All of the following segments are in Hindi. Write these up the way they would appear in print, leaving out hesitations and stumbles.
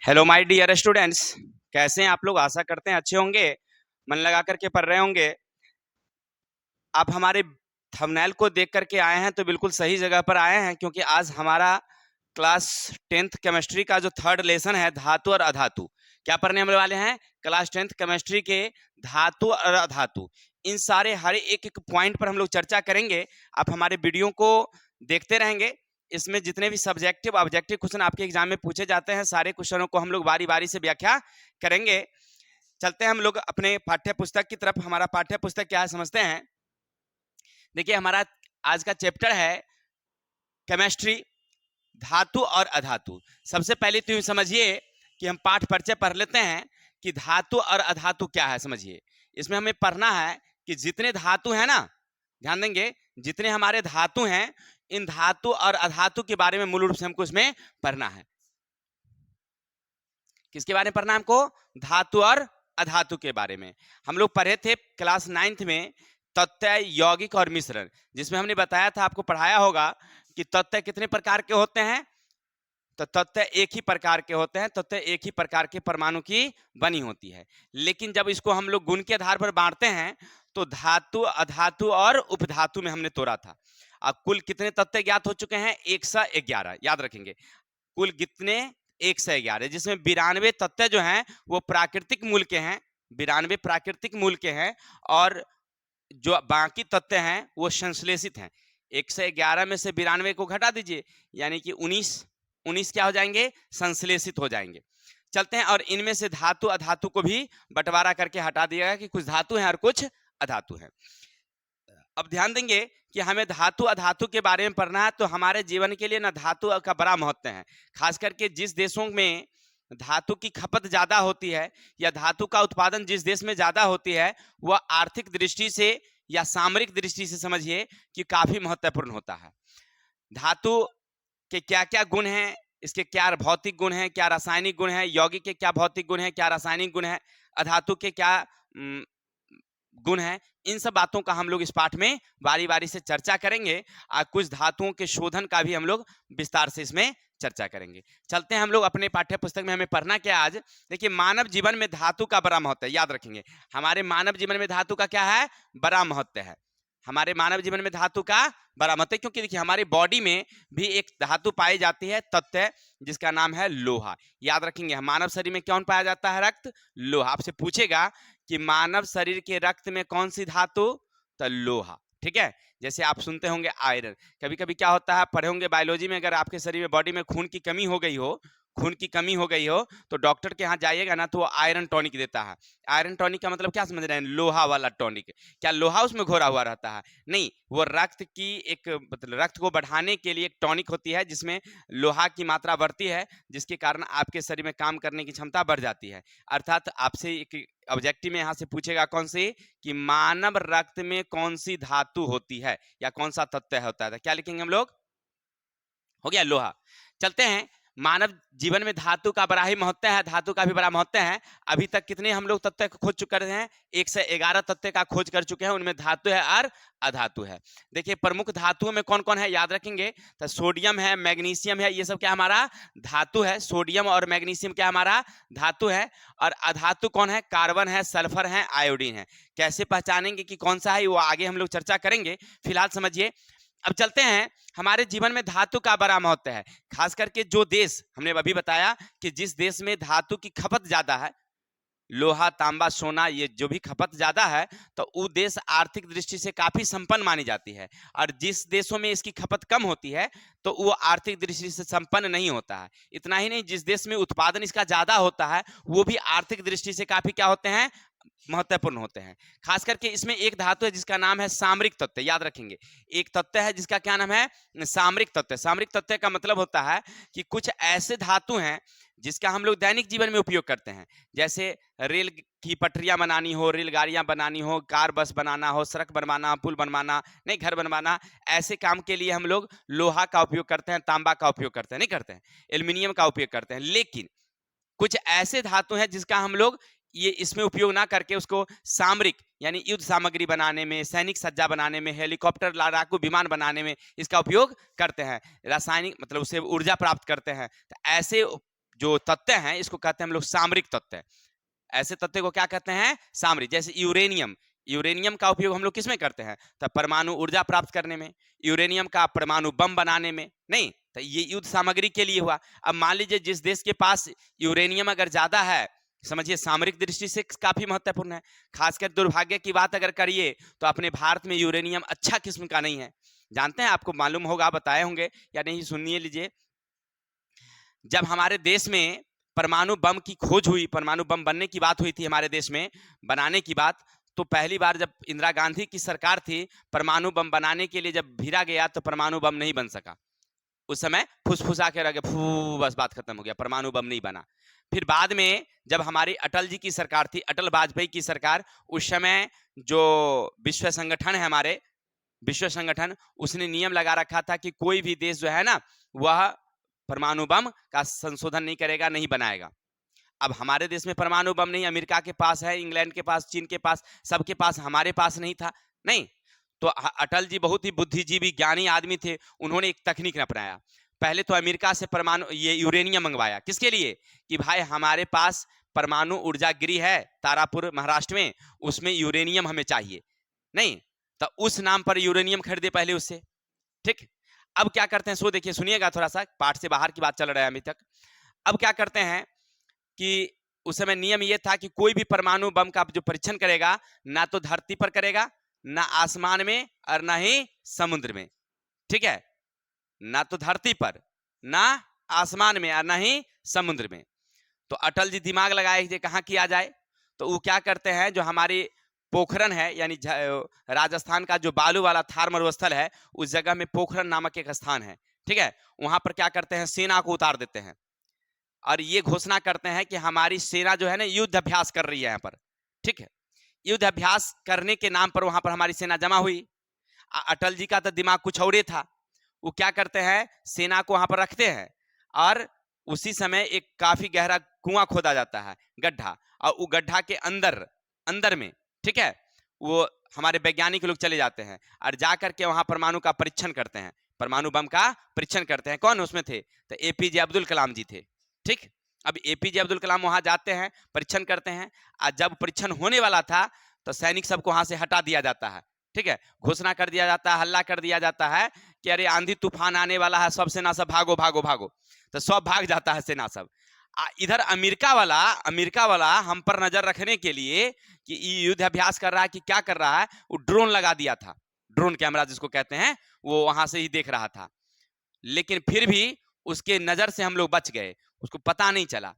हेलो माय डियर स्टूडेंट्स, कैसे हैं आप लोग। आशा करते हैं अच्छे होंगे, मन लगा करके पढ़ रहे होंगे। आप हमारे थंबनेल को देख करके आए हैं तो बिल्कुल सही जगह पर आए हैं, क्योंकि आज हमारा क्लास 10th केमिस्ट्री का जो थर्ड लेसन है धातु और अधातु, क्या पढ़ने हम वाले हैं। क्लास 10th केमिस्ट्री के धातु और अधातु, इन सारे हर एक एक पॉइंट पर हम लोग चर्चा करेंगे। आप हमारे वीडियो को देखते रहेंगे। इसमें जितने भी सब्जेक्टिव ऑब्जेक्टिव क्वेश्चन आपके एग्जाम में पूछे जाते हैं, सारे क्वेश्चनों को हम लोग बारी बारी से व्याख्या करेंगे। चलते हैं हम लोग अपने पाठ्य पुस्तक की तरफ। हमारा पाठ्य पुस्तक क्या है समझते हैं। देखिए, हमारा आज का चैप्टर है केमिस्ट्री, धातु और अधातु। सबसे पहले तो समझिए कि हम पाठ परिचय पढ़ लेते हैं कि धातु और अधातु क्या है। समझिए, इसमें हमें पढ़ना है कि जितने धातु हैं ना, ध्यान देंगे, जितने हमारे धातु हैं, इन धातु और अधातु के बारे में मूल रूप से हमको इसमें पढ़ना है। किसके बारे में पढ़ना है हमको? धातु और अधातु के बारे में। हम लोग पढ़े थे क्लास 9th में तत्व, यौगिक और मिश्रण, जिसमें हमने बताया था, आपको पढ़ाया होगा कि तत्व कितने प्रकार के होते हैं। तो तत्व एक ही प्रकार के होते हैं, तत्व एक ही प्रकार के परमाणु की बनी होती है। लेकिन जब इसको हम लोग गुण के आधार पर बांटते हैं तो धातु, अधातु और उपधातु में हमने तोड़ा था। अब कुल कितने तत्व ज्ञात हो चुके हैं? 111। याद रखेंगे, कुल कितने? 111, जिसमें 92 तत्व जो हैं वो प्राकृतिक मूल के हैं, 92 प्राकृतिक मूल के हैं, और जो बाकी तत्व हैं वो संश्लेषित हैं। 111 में से 92 को घटा दीजिए, यानी कि 19 क्या हो जाएंगे? संश्लेषित हो जाएंगे। चलते हैं, और इनमें से धातु अधातु को भी बंटवारा करके हटा दिया कि कुछ धातु हैं और कुछ अधातु हैं। अब ध्यान देंगे कि हमें धातु अधातु के बारे में पढ़ना है, तो हमारे जीवन के लिए ना धातु का बड़ा महत्व है। खास करके जिस देशों में धातु की खपत ज्यादा होती है या धातु का उत्पादन जिस देश में ज्यादा होती है, वह आर्थिक दृष्टि से या सामरिक दृष्टि से समझिए कि काफी महत्वपूर्ण होता है। धातु के क्या क्या गुण हैं, इसके क्या भौतिक गुण हैं, क्या रासायनिक गुण हैं, यौगिक के क्या भौतिक गुण हैं, क्या रासायनिक गुण हैं, अधातु के क्या गुण हैं, इन सब बातों का हम लोग इस पाठ में बारी बारी से चर्चा करेंगे। और कुछ धातुओं के शोधन का भी हम लोग विस्तार से इसमें चर्चा करेंगे। चलते हैं हम लोग अपने पाठ्य पुस्तक में। हमें पढ़ना क्या आज? देखिए, मानव जीवन में धातु का बड़ा महत्व है। याद रखेंगे, हमारे मानव जीवन में धातु का क्या है? बड़ा महत्व है। हमारे मानव जीवन में धातु का बड़ा महत्व है, क्योंकि देखिए हमारी बॉडी में भी एक धातु पाई जाती है, तत्व, जिसका नाम है लोहा। याद रखेंगे, मानव शरीर में कौन पाया जाता है? रक्त, लोहा। आपसे पूछेगा कि मानव शरीर के रक्त में कौन सी धातु? तो लोहा। ठीक है, जैसे आप सुनते होंगे आयरन। कभी कभी क्या होता है, पढ़े होंगे बायोलॉजी में, अगर आपके शरीर में बॉडी में खून की कमी हो गई हो, खून की कमी हो गई हो, तो डॉक्टर के यहाँ जाइएगा ना, तो वो आयरन टॉनिक देता है। आयरन टॉनिक का मतलब क्या समझ रहे हैं? लोहा वाला टॉनिक। क्या लोहा उसमें घोरा हुआ रहता है? नहीं, वो रक्त की एक, मतलब रक्त को बढ़ाने के लिए एक टॉनिक होती है, जिसमें लोहा की मात्रा बढ़ती है, जिसके कारण आपके शरीर में काम करने की क्षमता बढ़ जाती है। अर्थात आपसे एक ऑब्जेक्टिव में यहाँ से पूछेगा कौन सी, कि मानव रक्त में कौन सी धातु होती है या कौन सा तत्व होता है, तो क्या लिखेंगे हम लोग? हो गया, लोहा। चलते हैं, मानव जीवन में धातु का बड़ा ही महत्व है, धातु का भी बड़ा महत्व है। अभी तक कितने हम लोग तत्व को खोज चुके हैं? 111 तत्व का खोज कर चुके हैं, उनमें धातु है और अधातु है। देखिए, प्रमुख धातुओं में कौन कौन है, याद रखेंगे, तो सोडियम है, मैग्नीशियम है, ये सब क्या हमारा धातु है। सोडियम और मैग्नीशियम क्या हमारा धातु है। और अधातु कौन है? कार्बन है, सल्फर है, आयोडीन है। कैसे पहचानेंगे कि कौन सा है, वो आगे हम लोग चर्चा करेंगे। फिलहाल समझिए। अब चलते हैं, हमारे जीवन में धातु का बड़ा महत्व है। खास करके जो देश, हमने अभी बताया कि जिस देश में धातु की खपत ज्यादा है, लोहा, तांबा, सोना, ये जो भी खपत ज्यादा है, तो वो देश आर्थिक दृष्टि से काफी संपन्न मानी जाती है। और जिस देशों में इसकी खपत कम होती है, तो वो आर्थिक दृष्टि से संपन्न नहीं होता है। इतना ही नहीं, जिस देश में उत्पादन इसका ज्यादा होता है, वो भी आर्थिक दृष्टि से काफी क्या होते हैं? महत्वपूर्ण होते हैं। खास करके इसमें एक धातु है जिसका नाम है सामरिक तत्व। याद रखेंगे, एक तत्व है जिसका क्या नाम है? सामरिक तत्व। सामरिक तत्व का मतलब होता है कि कुछ ऐसे धातु हैं जिसका हम लोग दैनिक जीवन में उपयोग करते हैं। जैसे रेल की पटरियां बनानी हो, रेलगाड़ियां बनानी हो, कार बस बनाना हो, सड़क बनवाना, पुल बनवाना, नहीं घर बनवाना, ऐसे काम के लिए हम लोग लोहा का उपयोग करते हैं, तांबा का उपयोग करते हैं, नहीं करते हैं, एल्यूमिनियम का उपयोग करते हैं। लेकिन कुछ ऐसे धातु हैं जिसका हम लोग ये इसमें उपयोग ना करके उसको सामरिक, यानी युद्ध सामग्री बनाने में, सैनिक सज्जा बनाने में, हेलीकॉप्टर, लड़ाकू विमान बनाने में इसका उपयोग करते हैं। रासायनिक मतलब उससे ऊर्जा प्राप्त करते हैं। तो ऐसे जो तत्व हैं इसको कहते हैं हम लोग सामरिक तत्व। ऐसे तत्व को क्या कहते हैं? सामरिक। जैसे यूरेनियम, यूरेनियम का उपयोग हम लोग किस में करते हैं? तो परमाणु ऊर्जा प्राप्त करने में, यूरेनियम का परमाणु बम बनाने में, नहीं तो ये युद्ध सामग्री के लिए हुआ। अब मान लीजिए जिस देश के पास यूरेनियम अगर ज्यादा है, समझिए सामरिक दृष्टि से काफी महत्वपूर्ण है। खासकर दुर्भाग्य की बात अगर करिए तो अपने भारत में यूरेनियम अच्छा किस्म का नहीं है। जानते हैं, आपको मालूम होगा, बताए होंगे या नहीं, सुनिए लीजिए। जब हमारे देश में परमाणु बम की खोज हुई, परमाणु बम बनने की बात हुई थी हमारे देश में बनाने की बात, तो पहली बार जब इंदिरा गांधी की सरकार थी, परमाणु बम बनाने के लिए जब भीड़ा गया तो परमाणु बम नहीं बन सका। उस समय फुसफुसा के रह गए, फू, बस बात खत्म हो गया, परमाणु बम नहीं बना। फिर बाद में जब हमारी अटल जी की सरकार थी, अटल वाजपेयी की सरकार, उस समय जो विश्व संगठन है, हमारे विश्व संगठन, उसने नियम लगा रखा था कि कोई भी देश जो है ना, वह परमाणु बम का संशोधन नहीं करेगा, नहीं बनाएगा। अब हमारे देश में परमाणु बम नहीं, अमेरिका के पास है, इंग्लैंड के पास, चीन के पास, सबके पास, हमारे पास नहीं था। नहीं तो अटल जी बहुत ही बुद्धिजीवी ज्ञानी आदमी थे, उन्होंने एक तकनीक अपनाया। पहले तो अमेरिका से परमाणु ये यूरेनियम मंगवाया, किसके लिए? कि भाई हमारे पास परमाणु ऊर्जा गृह है तारापुर महाराष्ट्र में, उसमें यूरेनियम हमें चाहिए। नहीं तो उस नाम पर यूरेनियम खरीदे पहले उससे। ठीक, अब क्या करते हैं, सो देखिए, सुनिएगा, थोड़ा सा पाठ से बाहर की बात चल रहा है अभी तक। अब क्या करते हैं कि उस समय नियम ये था कि कोई भी परमाणु बम का जो परीक्षण करेगा, ना तो धरती पर करेगा, ना आसमान में, और ना ही समुद्र में। ठीक है, ना तो धरती पर, ना आसमान में, और ना ही समुद्र में। तो अटल जी दिमाग लगाए कि कहाँ किया जाए। तो वो क्या करते हैं, जो हमारी पोखरन है, यानी राजस्थान का जो बालू वाला थार मरुस्थल है, उस जगह में पोखरन नामक एक स्थान है। ठीक है, वहां पर क्या करते हैं, सेना को उतार देते हैं और ये घोषणा करते हैं कि हमारी सेना जो है ना युद्ध अभ्यास कर रही है यहाँ पर। ठीक है, युद्ध अभ्यास करने के नाम पर वहां पर हमारी सेना जमा हुई। अटल जी का तो दिमाग कुछ और था। वो क्या करते हैं, सेना को वहां पर रखते हैं और उसी समय एक काफी गहरा कुआं खोदा जाता है, गड्ढा, और वो गड्ढा के अंदर अंदर में, ठीक है, वो हमारे वैज्ञानिक लोग चले जाते हैं और जाकर के वहां परमाणु का परीक्षण करते हैं, परमाणु बम का परीक्षण करते हैं। कौन उसमें थे? तो एपीजे अब्दुल कलाम जी थे। ठीक, अब एपीजे अब्दुल कलाम वहां जाते हैं, परीक्षण करते हैं, और जब परीक्षण होने वाला था तो सैनिक सबको वहां से हटा दिया जाता है। ठीक है, घोषणा कर दिया जाता है, हल्ला कर दिया जाता है कि अरे आंधी तूफान आने वाला है, सब सेना सब भागो भागो भागो। तो सब भाग जाता है सेना सब। इधर अमेरिका वाला हम पर नजर रखने के लिए कि युद्ध अभ्यास कर रहा है कि क्या कर रहा है, वो ड्रोन लगा दिया था, ड्रोन कैमरा जिसको कहते हैं, वो वहां से ही देख रहा था। लेकिन फिर भी उसके नजर से हम लोग बच गए, उसको पता नहीं चला।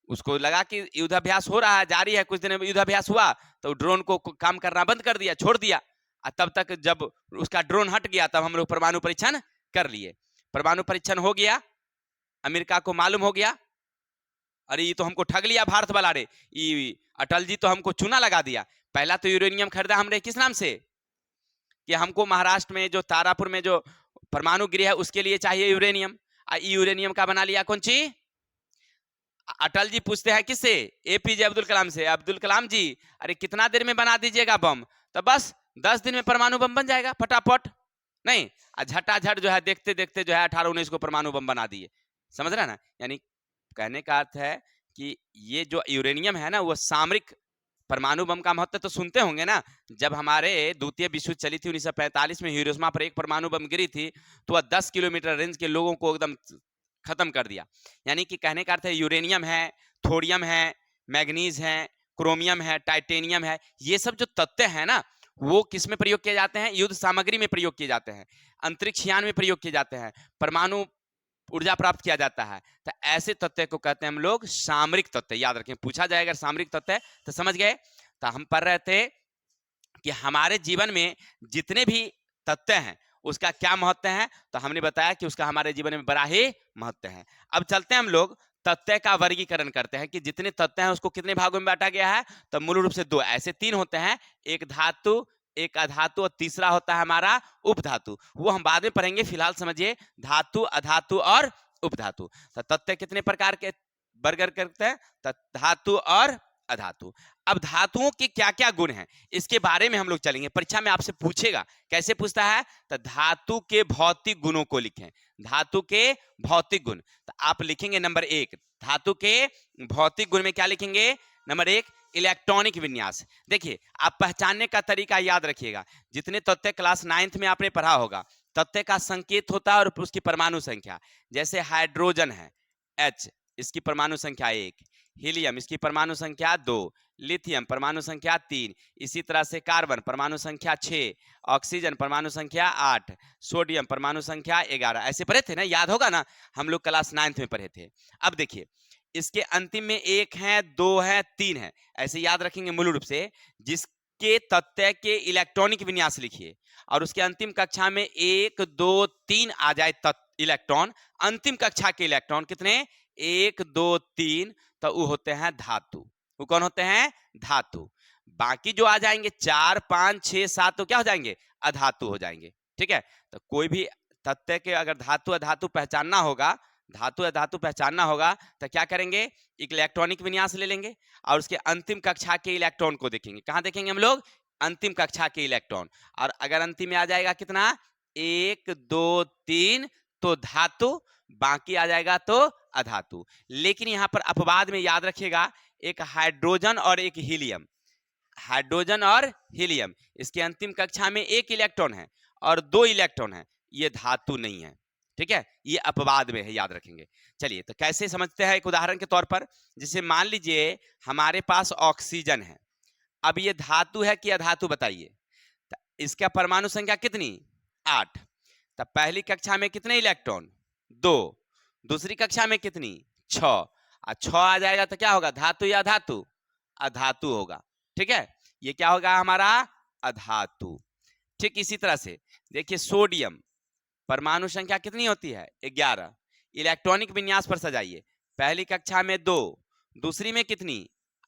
उसको लगा कि युद्धाभ्यास हो रहा है, जारी है, कुछ दिन में युद्धाभ्यास हुआ तो ड्रोन को काम करना बंद कर दिया, छोड़ दिया। तब तक जब उसका ड्रोन हट गया तब हम लोग परमाणु परीक्षण कर लिए। परमाणु परीक्षण हो गया, अमेरिका को मालूम हो गया, अरे ये तो हमको ठग लिया भारत वाला, रे ये अटल जी तो हमको चूना लगा दिया। पहला तो यूरेनियम खरीदा हमने किस नाम से, कि हमको महाराष्ट्र में जो तारापुर में जो परमाणु गृह है उसके लिए चाहिए यूरेनियम, यूरेनियम का बना लिया कौन सी? अटल जी पूछते हैं किससे? एपीजे अब्दुल कलाम से। अब्दुल कलाम जी अरे कितना देर में बना दीजिएगा बम? तो बस 10 दिन में परमाणु बम बन जाएगा फटाफट। नहीं, झटाझट जो है देखते देखते जो है 18-19 को परमाणु बम बना दिए। समझ रहे ना? यानी कहने का अर्थ है कि ये जो यूरेनियम है ना, वो सामरिक, परमाणु बम का महत्व तो सुनते होंगे ना। जब हमारे द्वितीय विश्व युद्ध चली थी 1945 में, हिरोशिमा पर एक परमाणु बम गिरी थी तो वह 10 किलोमीटर रेंज के लोगों को एकदम खत्म कर दिया। यानी कि कहने का अर्थ है यूरेनियम है, थोरियम है, मैग्नीज है, क्रोमियम है, टाइटेनियम है, ये सब जो तत्व है ना, वो किस में प्रयोग किए जाते हैं? युद्ध सामग्री में प्रयोग किए जाते हैं, अंतरिक्ष यान में प्रयोग किए जाते हैं, परमाणु ऊर्जा प्राप्त किया जाता है। तो ऐसे तत्व को कहते हैं हम लोग सामरिक तत्व। याद रखें, पूछा जाए अगर सामरिक तत्व तो समझ गए। तो हम पढ़ रहे थे कि हमारे जीवन में जितने भी तत्व हैं उसका क्या महत्व है, तो हमने बताया कि उसका हमारे जीवन में बड़ा ही महत्व है। अब चलते हैं हम लोग तत्व का वर्गीकरण करते हैं कि जितने तत्व हैं उसको कितने भागों में बांटा गया है। तो मूल रूप से 2 ऐसे 3 होते हैं, एक धातु, एक अधातु, और तीसरा होता है हमारा उपधातु। वो हम बाद में पढ़ेंगे, फिलहाल समझिए धातु, अधातु और उपधातु। तो तत्व कितने प्रकार के वर्गीकरण करते हैं? तो धातु और अधातु। अब धातुओं के क्या क्या गुण हैं इसके बारे में हम लोग चलेंगे। परीक्षा में आपसे पूछेगा, कैसे पूछता है, तो धातु के भौतिक गुणों को लिखें। धातु के भौतिक गुण, तो आप लिखेंगे नंबर 1 धातु के भौतिक गुण में क्या लिखेंगे, नंबर 1 इलेक्ट्रॉनिक विन्यास। देखिए आप पहचानने का तरीका याद रखिएगा, जितने तत्व क्लास 9th में आपने पढ़ा होगा, तत्व का संकेत होता है और उसकी परमाणु संख्या। जैसे हाइड्रोजन है H, इसकी परमाणु संख्या 1, हीलियम इसकी परमाणु संख्या 2, लिथियम परमाणु संख्या 3, इसी तरह से कार्बन परमाणु संख्या 6, ऑक्सीजन परमाणु संख्या 8, सोडियम परमाणु संख्या 11। ऐसे पढ़े थे ना, याद होगा ना, हम लोग क्लास 9th में पढ़े थे। अब देखिए इसके अंतिम में 1 है, 2 है, 3 है, ऐसे याद रखेंगे मूल रूप से। जिसके तत्व के इलेक्ट्रॉनिक विन्यास लिखिए और उसके अंतिम कक्षा में 1 2 3 आ जाए इलेक्ट्रॉन, अंतिम कक्षा के इलेक्ट्रॉन कितने, 1 2 3, तो वो होते हैं धातु। वो कौन होते हैं, धातु। बाकी जो आ जाएंगे 4 5 6 7 तो क्या हो जाएंगे, अधातु हो जाएंगे। ठीक है, तो कोई भी तत्व के अगर धातु अधातु पहचानना होगा, धातु अधातु पहचानना होगा, तो क्या करेंगे, इलेक्ट्रॉनिक विन्यास ले लेंगे और उसके अंतिम कक्षा के इलेक्ट्रॉन को देखेंगे। कहाँ देखेंगे हम लोग, अंतिम कक्षा के इलेक्ट्रॉन। और अगर अंतिम में आ जाएगा कितना, 1 2 3, तो धातु, बाकी आ जाएगा तो अधातु। लेकिन यहां पर अपवाद में याद रखिएगा, एक हाइड्रोजन और एक हीलियम, हाइड्रोजन और हीलियम, इसके अंतिम कक्षा में 1 इलेक्ट्रॉन है और 2 इलेक्ट्रॉन है, ये धातु नहीं है। ठीक है, ये अपवाद में है, याद रखेंगे। चलिए तो कैसे समझते हैं, एक उदाहरण के तौर पर, जैसे मान लीजिए हमारे पास ऑक्सीजन है। अब ये धातु है कि अधातु बताइए। इसका परमाणु संख्या कितनी, 8। तब पहली कक्षा में कितने इलेक्ट्रॉन, 2, दूसरी कक्षा में कितनी, 6, और 6 आ जाएगा तो क्या होगा, धातु या अधातु, अधातु होगा। ठीक है, ये क्या होगा हमारा, अधातु। ठीक इसी तरह से देखिए सोडियम, परमाणु संख्या कितनी होती है, 11। इलेक्ट्रॉनिक विन्यास पर सजाइए, पहली कक्षा में 2, दूसरी में कितनी,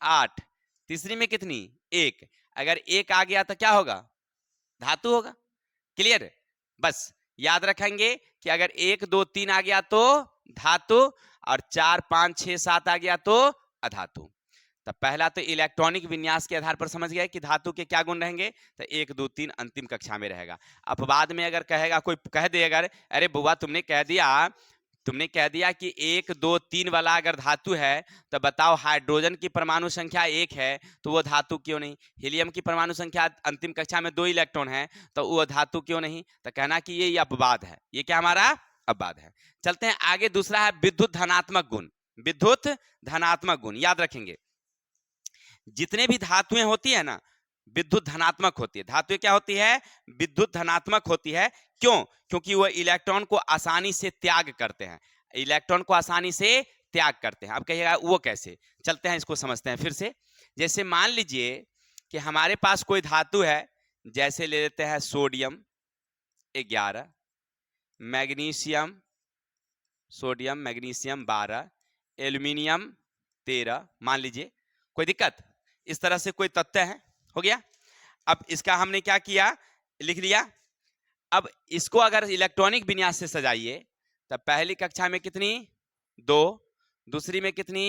8, तीसरी में कितनी, 1। अगर 1 आ गया तो क्या होगा, धातु होगा। क्लियर, बस याद रखेंगे कि अगर 1 2 3 आ गया तो धातु और 4 5 6 7 आ गया तो अधातु। तब पहला तो इलेक्ट्रॉनिक विन्यास के आधार पर समझ गए कि धातु के क्या गुण रहेंगे, तो 1 2 3 अंतिम कक्षा में रहेगा। अपवाद में अगर कहेगा, कोई कह दे अगर, अरे बुआ तुमने कह दिया कि 1 2 3 वाला अगर धातु है, तो बताओ हाइड्रोजन की परमाणु संख्या 1 है तो वो धातु क्यों नहीं, हीलियम की परमाणु संख्या अंतिम कक्षा में 2 इलेक्ट्रॉन है तो वो धातु क्यों नहीं, तो कहना कि ये अपवाद है। ये क्या हमारा अपवाद है। चलते हैं आगे, दूसरा है विद्युत धनात्मक गुण। विद्युत धनात्मक गुण याद रखेंगे, जितने भी धातुएं होती है ना, विद्युत धनात्मक होती है। धातुएं क्या होती है, विद्युत धनात्मक होती है। क्यों, क्योंकि वो इलेक्ट्रॉन को आसानी से त्याग करते हैं, इलेक्ट्रॉन को आसानी से त्याग करते हैं। अब कहिएगा वो कैसे, चलते हैं इसको समझते हैं फिर से। जैसे मान लीजिए कि हमारे पास कोई धातु है, जैसे ले लेते हैं sodium 11, magnesium, sodium magnesium 12, aluminium 13, मान लीजिए, कोई दिक्कत, इस तरह से कोई तत्व है, हो गया। अब इसका हमने क्या किया, लिख लिया। अब इसको अगर इलेक्ट्रॉनिक विन्यास से सजाइए, तब पहली कक्षा में कितनी, 2, दूसरी में कितनी,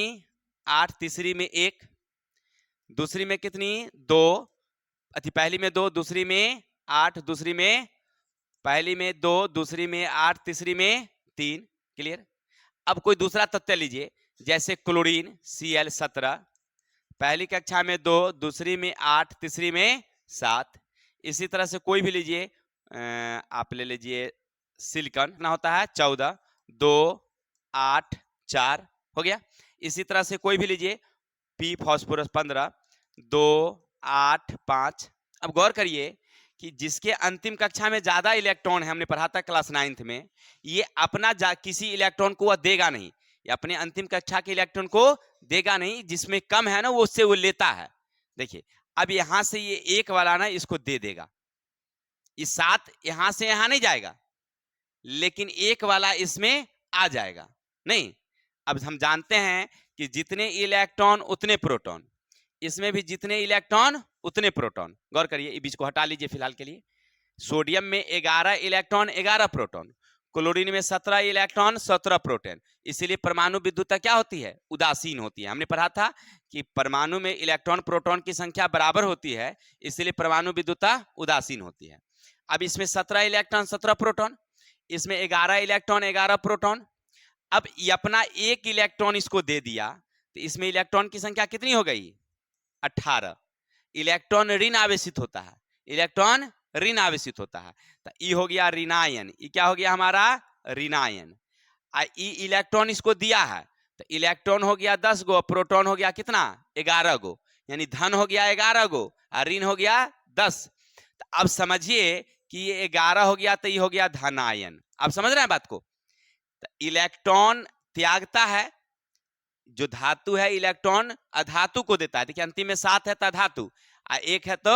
8, तीसरी में 1, दूसरी में कितनी, 2, पहली में 2, दूसरी में 8, दूसरी में, पहली में 2, दूसरी में 8, तीसरी में 3। क्लियर। अब कोई दूसरा तत्व लीजिए, जैसे क्लोरीन Cl17, पहली कक्षा में 2, दूसरी में 8, तीसरी में 7। इसी तरह से कोई भी लीजिए, आप ले लीजिए सिलिकॉन ना होता है 14, 2 8 4, हो गया। इसी तरह से कोई भी लीजिए, P फास्फोरस 15, 2 8 5। अब गौर करिए कि जिसके अंतिम कक्षा में ज्यादा इलेक्ट्रॉन है, हमने पढ़ा था क्लास 9th में, ये अपना किसी इलेक्ट्रॉन को वह देगा नहीं, ये अपने अंतिम कक्षा के इलेक्ट्रॉन को देगा नहीं। जिसमें कम है ना, वो उससे वो लेता है। देखिए अब यहां से ये 1 वाला ना इसको दे देगा, ये 7 यहां से यहां नहीं जाएगा, लेकिन 1 वाला इसमें आ जाएगा। नहीं, अब हम जानते हैं कि जितने इलेक्ट्रॉन उतने प्रोटॉन, इसमें भी जितने इलेक्ट्रॉन उतने प्रोटॉन। गौर करिए, इस बीच को हटा लीजिए फिलहाल के लिए। सोडियम में 11 इलेक्ट्रॉन 11 प्रोटॉन, क्लोरीन में 17 इलेक्ट्रॉन 17 प्रोटॉन, इसीलिए परमाणु विद्युतता क्या होती है, उदासीन होती है। हमने पढ़ा था कि परमाणु में इलेक्ट्रॉन प्रोटॉन की संख्या बराबर होती है, इसलिए परमाणु विद्युतता उदासीन होती है। अब इसमें 17 इलेक्ट्रॉन 17 प्रोटॉन, इसमें 11 इलेक्ट्रॉन 11 प्रोटॉन। अब ये अपना एक इलेक्ट्रॉन इसको दे दिया, तो इसमें इलेक्ट्रॉन की संख्या कितनी हो गई, 18। इलेक्ट्रॉन ऋण आवेशित होता है, इलेक्ट्रॉन ऋण आवेशित होता है, तो ई हो गया ऋणायन, ई क्या हो गया हमारा ऋणायन। ई इलेक्ट्रॉन इसको दिया है, तो इलेक्ट्रॉन हो गया 10 गो, प्रोटॉन हो गया कितना 11 गो, यानी धन हो गया 11 गो और ऋण हो गया 10। तो अब समझिए कि ये 11 हो गया तो ये हो गया धनायन। आप समझ रहे हैं बात को। तो इलेक्ट्रॉन त्यागता है, जो धातु है इलेक्ट्रॉन अधातु को देता है। देखिए अंतिम में 7 है तो धातु, और 1 है तो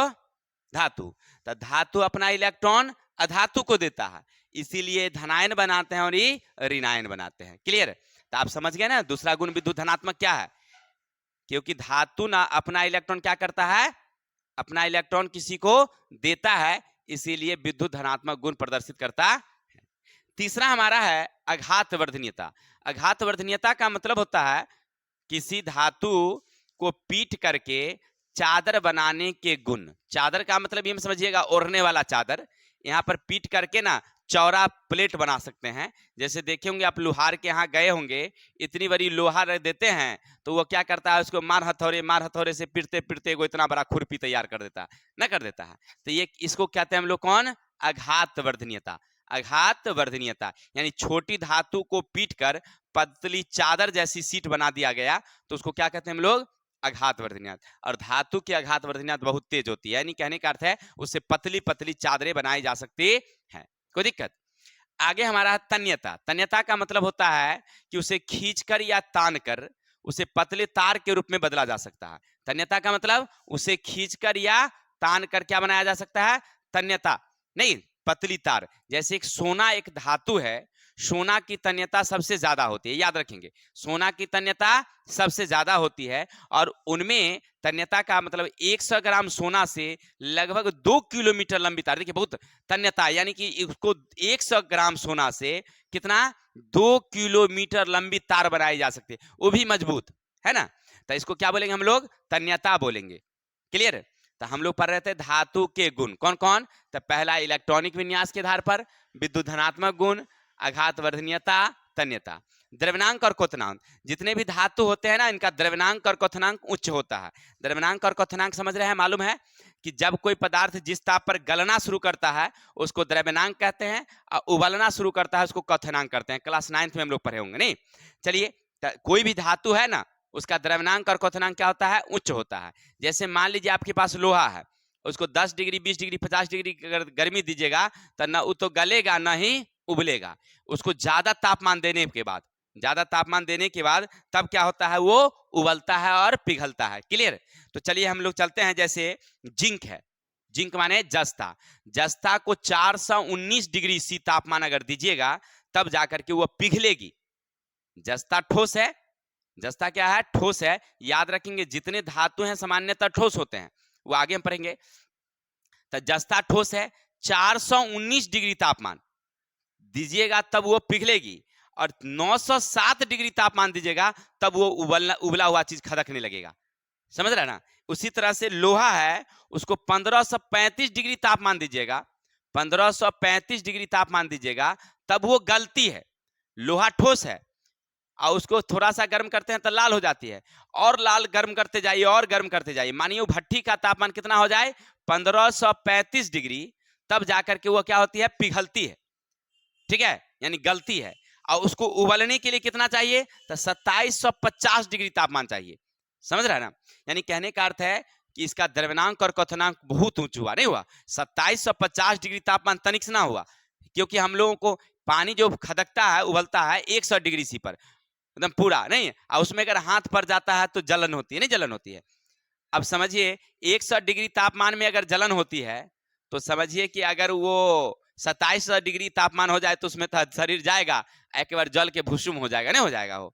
धातु, तो धातु अपना इलेक्ट्रॉन अधातु को देता है, इसीलिए धनायन बनाते हैं और ये ऋणायन बनाते हैं। क्लियर। तो आप समझ गए ना दूसरा गुण विद्युत धनात्मक क्या है, क्योंकि धातु ना अपना इलेक्ट्रॉन क्या करता है, अपना इलेक्ट्रॉन किसी को देता है, इसीलिए विद्युत धनात्मक गुण प्रदर्शित करता है। तीसरा हमारा है आघात वर्धनीयता। आघात वर्धनीयता का मतलब होता है किसी धातु को पीट करके चादर बनाने के गुण। चादर का मतलब ये समझिएगा ओढ़ने वाला चादर, यहाँ पर पीट करके ना चौड़ा प्लेट बना सकते हैं। जैसे देखे होंगे आप लोहार के यहाँ गए होंगे, इतनी बड़ी लोहा रख देते हैं तो वो क्या करता है, उसको मार हथौरे से पीटते पीटते वो इतना बड़ा खुरपी तैयार कर देता है, ना कर देता है। तो ये इसको कहते हैं हम लोग कौन, आघात वर्धनीयता। आघात वर्धनीयता यानी छोटी धातु को पीट कर पतली चादर जैसी सीट बना दिया गया, तो उसको क्या कहते हैं हम लोग, आघात वर्धनीयता। और धातु की आघात वर्धनीयता बहुत तेज होती है, यानी कहने का अर्थ है उससे पतली पतली चादरें बनाई जा सकती हैं, कोई दिक्कत। आगे हमारा है तन्यता। तन्यता का मतलब होता है कि उसे खींचकर या तान कर उसे पतले तार के रूप में बदला जा सकता है। तन्यता का मतलब उसे खींचकर या तान कर क्या बनाया जा सकता है, तन्यता नहीं पतली तार। जैसे एक सोना एक धातु है, सोना की तन्यता सबसे ज्यादा होती है, याद रखेंगे सोना की तन्यता सबसे ज्यादा होती है, और उनमें तन्यता का मतलब 100 ग्राम सोना से लगभग 2 किलोमीटर लंबी तार। देखिए बहुत तन्यता, यानी कि उसको 100 ग्राम सोना से कितना 2 किलोमीटर लंबी तार बनाई जा सकती है, वो भी मजबूत है ना। तो इसको क्या बोलेंगे हम लोग, तन्यता बोलेंगे। क्लियर। तो हम लोग पढ़ रहे थे धातु के गुण कौन कौन। तो पहला इलेक्ट्रॉनिक विन्यास के आधार पर विद्युत धनात्मक गुण, आघात वर्धनीयता, तन्यता। द्रव्यनांक और क्वथनांक, जितने भी धातु होते हैं ना इनका द्रव्यनांक और क्वथनांक उच्च होता है। द्रव्यनांक और क्वथनांक समझ रहे हैं, मालूम है कि जब कोई पदार्थ जिस ताप पर गलना शुरू करता है उसको द्रव्यनांक कहते हैं, और उबलना शुरू करता है उसको क्वथनांक कहते हैं। क्लास 9th में हम लोग पढ़े होंगे नहीं। चलिए कोई भी धातु है ना उसका द्रव्यनांक और क्वथनांक क्या होता है, उच्च होता है। जैसे मान लीजिए आपके पास लोहा है, उसको 10 डिग्री 20 डिग्री 50 डिग्री अगर गर्मी दीजिएगा तो ना वो तो गलेगा ना ही उबलेगा। उसको ज्यादा तापमान देने के बाद, ज्यादा तापमान देने के बाद तब क्या होता है, वो उबलता है और पिघलता है। क्लियर। तो चलिए हम लोग चलते हैं, जैसे जिंक है, जिंक माने जस्ता। जस्ता को 419 डिग्री सी तापमान अगर दीजिएगा तब जाकर के वो पिघलेगी। जस्ता ठोस है, जस्ता क्या है, ठोस है। याद रखेंगे जितने धातु हैं सामान्यतः ठोस होते हैं, वो आगे हम पढ़ेंगे। तो जस्ता ठोस है, 419 डिग्री तापमान दीजिएगा तब वो पिघलेगी, और 907 डिग्री तापमान दीजिएगा तब वो उबला हुआ चीज खदकने लगेगा। समझ रहे ना। उसी तरह से लोहा है, उसको 1535 डिग्री तापमान दीजिएगा, 1535 डिग्री तापमान दीजिएगा तब वो गलती है। लोहा ठोस है और उसको थोड़ा सा गर्म करते हैं तो लाल हो जाती है, और लाल गर्म करते जाइए और गर्म करते जाइए, मानिए भट्टी का तापमान कितना हो जाए 1535 डिग्री, तब जाकर के वो क्या होती है, पिघलती है। ठीक है, यानी गलती है। और उसको उबलने के लिए कितना चाहिए, तो 2750 डिग्री तापमान चाहिए। समझ रहा है ना। यानी कहने का अर्थ है कि इसका द्रव्यनांक और क्वथनांक बहुत ऊंच हुआ, नहीं हुआ 2750 डिग्री तापमान तनिक से ना हुआ, क्योंकि हम लोगों को पानी जो खदकता है उबलता है 100 डिग्री सी पर एकदम पूरा नहीं, और उसमें अगर हाथ पर जाता है तो जलन होती है, नहीं जलन होती है। अब समझिए 100 डिग्री तापमान में अगर जलन होती है तो समझिए कि अगर वो 2700 डिग्री तापमान हो जाए तो उसमें तो शरीर जाएगा, एक बार जल के भुसुम हो जाएगा, नहीं हो जाएगा वो,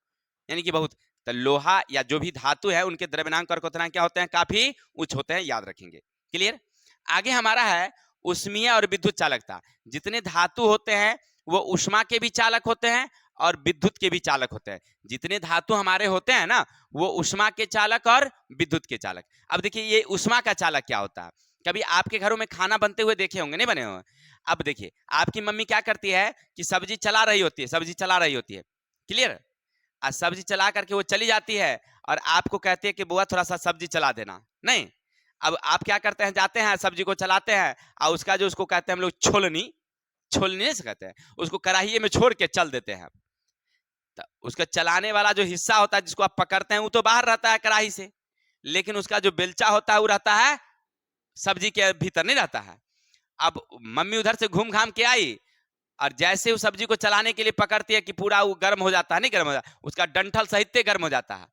यानी कि बहुत। तो लोहा या जो भी धातु है उनके द्रव्यनांक और क्वथनांक क्या होते हैं, काफी उच्च होते हैं, याद रखेंगे। क्लियर। आगे हमारा है उष्मीय और विद्युत चालकता। जितने धातु होते हैं वो ऊष्मा के भी चालक होते हैं और विद्युत के भी चालक होते हैं। जितने धातु हमारे होते हैं ना, वो ऊष्मा के चालक और विद्युत के चालक। अब देखिए ये ऊष्मा का चालक क्या होता है, कभी आपके घरों में खाना बनते हुए देखे होंगे, नहीं बने हुए? अब देखिए आपकी मम्मी क्या करती है कि सब्जी चला रही होती है, सब्जी चला रही होती है, क्लियर? सब्जी चला करके वो चली जाती है और आपको कहती है कि बुआ थोड़ा सा सब्जी चला देना, नहीं? अब आप क्या करते हैं, जाते हैं सब्जी को चलाते हैं और उसका जो उसको कहते हैं हम लोग छोलनी, छोलनी नहीं कहते हैं, उसको कढ़ाई में छोड़ के चल देते हैं। तो उसका चलाने वाला जो हिस्सा होता है जिसको आप पकड़ते हैं वो तो बाहर रहता है कढ़ाई से, लेकिन उसका जो बेलचा होता है वो रहता है सब्जी के भीतर, नहीं रहता है। अब मम्मी उधर से घूम घाम के आई और जैसे उस सब्जी को चलाने के लिए पकड़ती है कि पूरा वो गर्म हो जाता है, नहीं गर्म हो जाता, उसका डंठल सहित गर्म हो जाता है।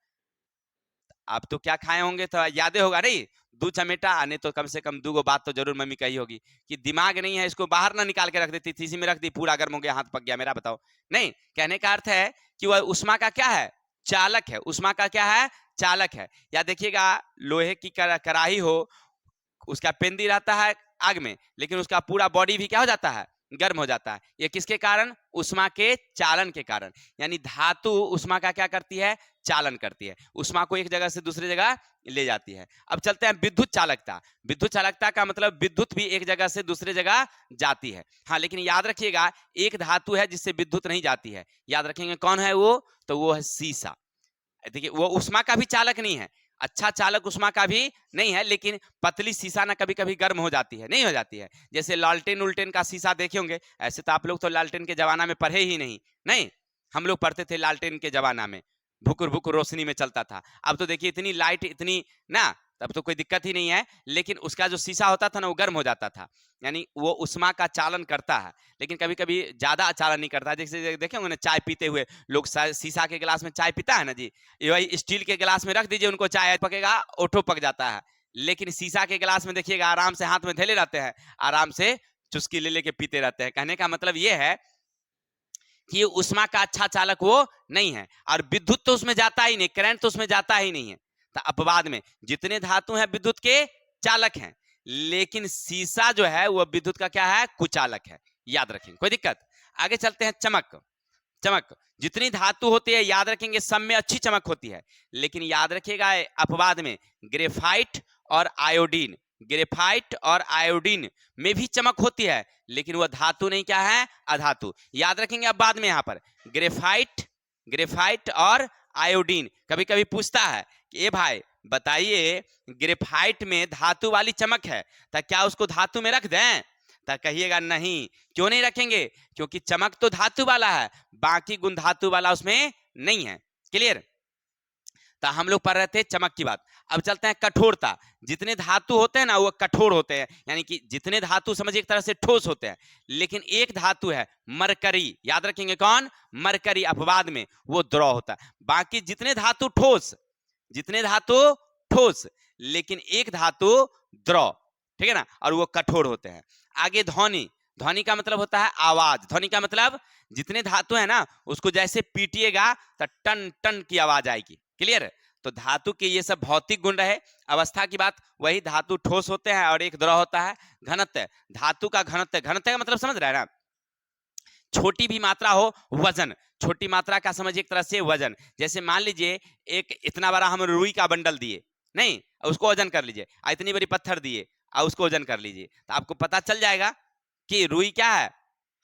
आप तो क्या खाए होंगे, तो यादें होगा नहीं, दूध चमेटा, नहीं तो कम से कम दो बात तो जरूर मम्मी कही होगी कि दिमाग नहीं है, इसको बाहर ना निकाल के रख देती थी, इसी में रख दी, पूरा गर्म हो गया, हाथ पक गया मेरा, बताओ। नहीं, कहने का अर्थ है कि वह उष्मा का क्या है, चालक है। उष्मा का क्या है, चालक है। या देखिएगा लोहे की कढ़ाई हो, उसका पेंदी रहता है आग में, लेकिन उसका पूरा बॉडी भी क्या हो जाता है, गर्म हो जाता है। ये किसके कारण, उष्मा के चालन के कारण। यानी धातु उष्मा का क्या करती है, चालन करती है, उष्मा को एक जगह से दूसरी जगह ले जाती है। अब चलते हैं विद्युत चालकता। विद्युत चालकता का मतलब विद्युत भी एक जगह से दूसरी जगह जाती है। हाँ, लेकिन याद रखिएगा एक धातु है जिससे विद्युत नहीं जाती है, याद रखेंगे कौन है वो, तो वो है सीसा। देखिए वो उष्मा का भी चालक नहीं है, अच्छा चालक उष्मा का भी नहीं है, लेकिन पतली शीशा ना कभी कभी गर्म हो जाती है, नहीं हो जाती है। जैसे लालटेन उल्टेन का शीशा देखे होंगे, ऐसे तो आप लोग तो लालटेन के जमाना में पढ़े ही नहीं, नहीं हम लोग पढ़ते थे लालटेन के जमाना में, भुकुर भुकुर रोशनी में चलता था। अब तो देखिए इतनी लाइट इतनी ना, तब तो कोई दिक्कत ही नहीं है, लेकिन उसका जो शीशा होता था ना वो गर्म हो जाता था, यानी वो उष्मा का चालन करता है, लेकिन कभी कभी ज्यादा चालन नहीं करता। जैसे देखे होंगे ना चाय पीते हुए लोग, शीशा के गिलास में चाय पीता है ना जी, वही स्टील के गिलास में रख दीजिए उनको, चाय पकेगा, ओठो पक जाता है। लेकिन शीशा के गिलास में देखिएगा आराम से हाथ में धैले रहते हैं, आराम से चुस्की ले लेके पीते रहते हैं। कहने का मतलब ये है कि उष्मा का अच्छा चालक वो नहीं है, और विद्युत तो उसमें जाता ही नहीं, करंट तो उसमें जाता ही नहीं है। तो अपवाद में जितने धातु हैं विद्युत के चालक हैं, लेकिन शीशा जो है वो विद्युत का क्या है, कुचालक है, याद रखेंगे, कोई दिक्कत। आगे चलते हैं चमक। चमक, जितनी धातु होती है याद रखेंगे सब में अच्छी चमक होती है, लेकिन याद रखिएगा अपवाद में ग्रेफाइट और आयोडीन, ग्रेफाइट और आयोडीन में भी चमक होती है, लेकिन वह धातु नहीं, क्या है, अधातु। याद रखेंगे अब बाद में यहाँ पर ग्रेफाइट, ग्रेफाइट और आयोडीन। कभी कभी पूछता है कि ए भाई बताइए ग्रेफाइट में धातु वाली चमक है, तो क्या उसको धातु में रख दें, तो कहिएगा नहीं। क्यों नहीं रखेंगे, क्योंकि चमक तो धातु वाला है, बाकी गुण धातु वाला उसमें नहीं है, क्लियर। तो हम लोग पढ़ रहे थे चमक की बात। अब चलते हैं कठोरता। जितने धातु होते हैं ना वो कठोर होते हैं, यानी कि जितने धातु समझिए एक तरह से ठोस होते हैं, लेकिन एक धातु है मरकरी, याद रखेंगे कौन, मरकरी, अपवाद में वो द्रव होता है। बाकी जितने धातु ठोस, जितने धातु ठोस, लेकिन एक धातु द्रव, ठीक है ना, और वो कठोर होते हैं। आगे ध्वनि। ध्वनि का मतलब होता है आवाज। ध्वनि का मतलब जितने धातु है ना उसको जैसे पीटिएगा तो टन टन की आवाज आएगी, क्लियर। तो धातु के ये सब भौतिक गुण रहे। अवस्था की बात, वही धातु ठोस होते हैं और एक द्रव होता है। घनत्व, धातु का घनत्व, घनत्व का मतलब समझ रहे हैं ना, छोटी भी मात्रा हो, वजन, छोटी मात्रा का समझिए एक तरह से वजन। जैसे मान लीजिए एक इतना बड़ा हम रुई का बंडल दिए, नहीं उसको वजन कर लीजिए, इतनी बड़ी पत्थर दिए और उसको वजन कर लीजिए, तो आपको पता चल जाएगा कि रुई क्या है,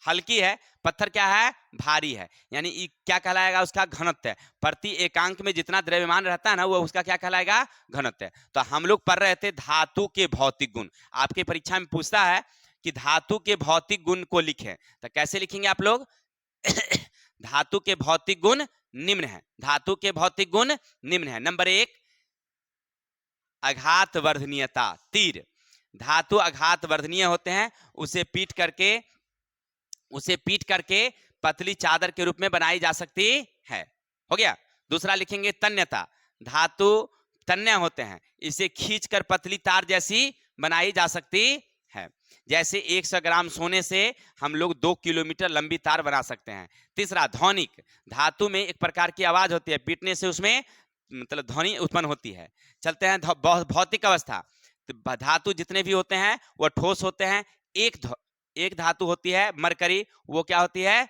हल्की है, पत्थर क्या है, भारी है। यानी क्या कहलाएगा, उसका घनत्व। प्रति एकांक में जितना द्रव्यमान रहता है ना वो उसका क्या कहलाएगा, घनत्व। तो हम लोग पढ़ रहे थे धातु के भौतिक गुण। आपके परीक्षा में पूछता है कि धातु के भौतिक गुण को लिखें, तो कैसे लिखेंगे आप लोग धातु के भौतिक गुण निम्न है। धातु के भौतिक गुण निम्न है। नंबर 1 आघात वर्धनीयता, तीर। धातु आघात वर्धनीय होते हैं, उसे पीट करके पतली चादर के रूप में बनाई जा सकती है, हो गया। दूसरा लिखेंगे तन्यता। धातु तन्य होते हैं, इसे खींचकर पतली तार जैसी बनाई जा सकती है। जैसे 100 ग्राम सोने से हम लोग 2 किलोमीटर लंबी तार बना सकते हैं। तीसरा ध्वनिक। धातु में एक प्रकार की आवाज होती है, पीटने से उसमें मतलब ध्वनि उत्पन्न होती है। चलते हैं भौतिक अवस्था। तो धातु जितने भी होते हैं वो ठोस होते हैं, एक धातु होती है मरकरी, वो क्या होती है,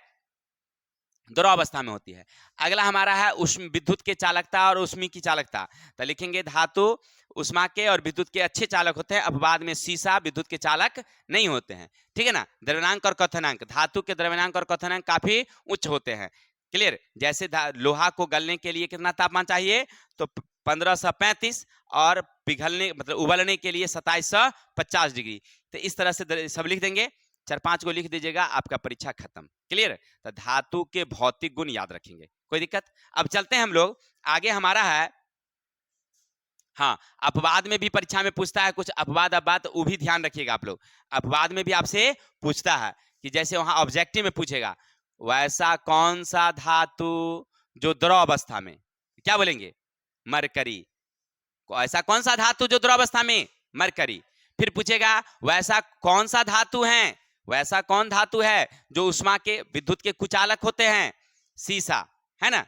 द्रवावस्था में होती है। अगला हमारा है उष्म विद्युत के चालकता और उष्मी की चालकता। तो लिखेंगे धातु उष्मा के और विद्युत के अच्छे चालक होते हैं, अपवाद में सीसा विद्युत के चालक नहीं होते हैं। ठीक है ना। द्रव्यनांक और कथनांक, धातु के द्रव्यनांक और कथनांक काफी उच्च होते हैं। क्लियर। जैसे लोहा को गलने के लिए कितना तापमान चाहिए, तो 1535, और पिघलने मतलब उबलने के लिए 2750 डिग्री। तो इस तरह से सब लिख देंगे, 4-5 को लिख दीजिएगा, आपका परीक्षा खत्म। क्लियर। तो धातु के भौतिक गुण याद रखेंगे, कोई दिक्कत। अब चलते हैं हम लोग आगे, हमारा है हाँ, अपवाद में भी परीक्षा में पूछता है कुछ अपवाद, अपवाद वो भी ध्यान रखिएगा आप लोग। अपवाद में भी आपसे पूछता है कि जैसे वहां ऑब्जेक्टिव में पूछेगा, वैसा कौन सा धातु जो द्रव अवस्था में, क्या बोलेंगे, मरकरी। ऐसा कौन सा धातु जो द्रव अवस्था में, मरकरी। फिर पूछेगा वैसा कौन सा धातु है, वैसा कौन धातु है जो उष्मा के विद्युत के कुचालक होते हैं, सीसा, है ना,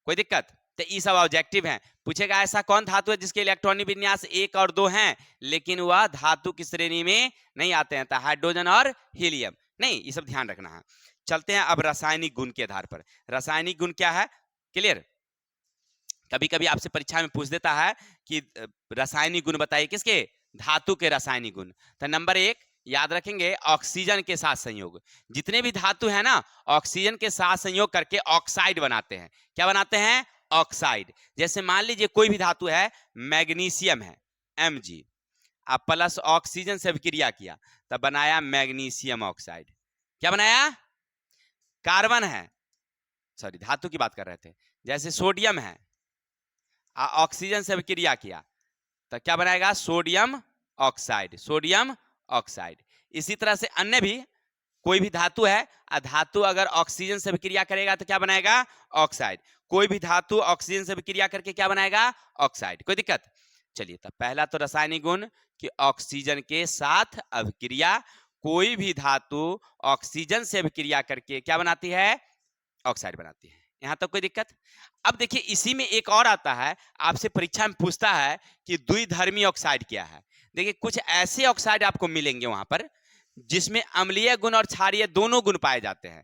कोई दिक्कत। तो ये सब ऑब्जेक्टिव हैं। पूछेगा ऐसा कौन धातु है जिसके इलेक्ट्रॉनिक विन्यास 1 और 2 हैं, लेकिन वह धातु की श्रेणी में नहीं आते हैं, तो हाइड्रोजन और हीलियम नहीं, ये सब ध्यान रखना है। चलते हैं अब रासायनिक गुण के आधार पर। रासायनिक गुण क्या है, क्लियर। कभी कभी आपसे परीक्षा में पूछ देता है कि रासायनिक गुण बताइए, किसके, धातु के रासायनिक गुण। तो नंबर 1 याद रखेंगे, ऑक्सीजन के साथ संयोग। जितने भी धातु है ना, ऑक्सीजन के साथ संयोग करके ऑक्साइड बनाते हैं। क्या बनाते हैं, ऑक्साइड। जैसे मान लीजिए कोई भी धातु है, मैग्नीशियम है, Mg, अब प्लस ऑक्सीजन से अभिक्रिया किया तब बनाया मैग्नीशियम ऑक्साइड। क्या बनाया, कार्बन है, सॉरी धातु की बात कर रहे थे। जैसे सोडियम है, ऑक्सीजन से अभिक्रिया किया तो क्या बनाएगा, सोडियम ऑक्साइड, सोडियम ऑक्साइड। इसी तरह से अन्य भी कोई भी धातु है, धातु अगर ऑक्सीजन से अभिक्रिया करेगा तो क्या बनाएगा, ऑक्साइड। कोई भी धातु ऑक्सीजन से अभिक्रिया करके क्या बनाएगा, ऑक्साइड। कोई दिक्कत। चलिए, तो पहला तो रासायनिक गुण कि ऑक्सीजन के साथ अभिक्रिया, कोई भी धातु ऑक्सीजन से अभिक्रिया करके क्या बनाती है, ऑक्साइड बनाती है। यहां तक कोई दिक्कत। अब देखिए इसी में एक और आता है, आपसे परीक्षा में पूछता है कि द्विधर्मी ऑक्साइड क्या है। देखिए कुछ ऐसे ऑक्साइड आपको मिलेंगे वहां पर जिसमें अम्लीय गुण और क्षारीय दोनों गुण पाए जाते हैं।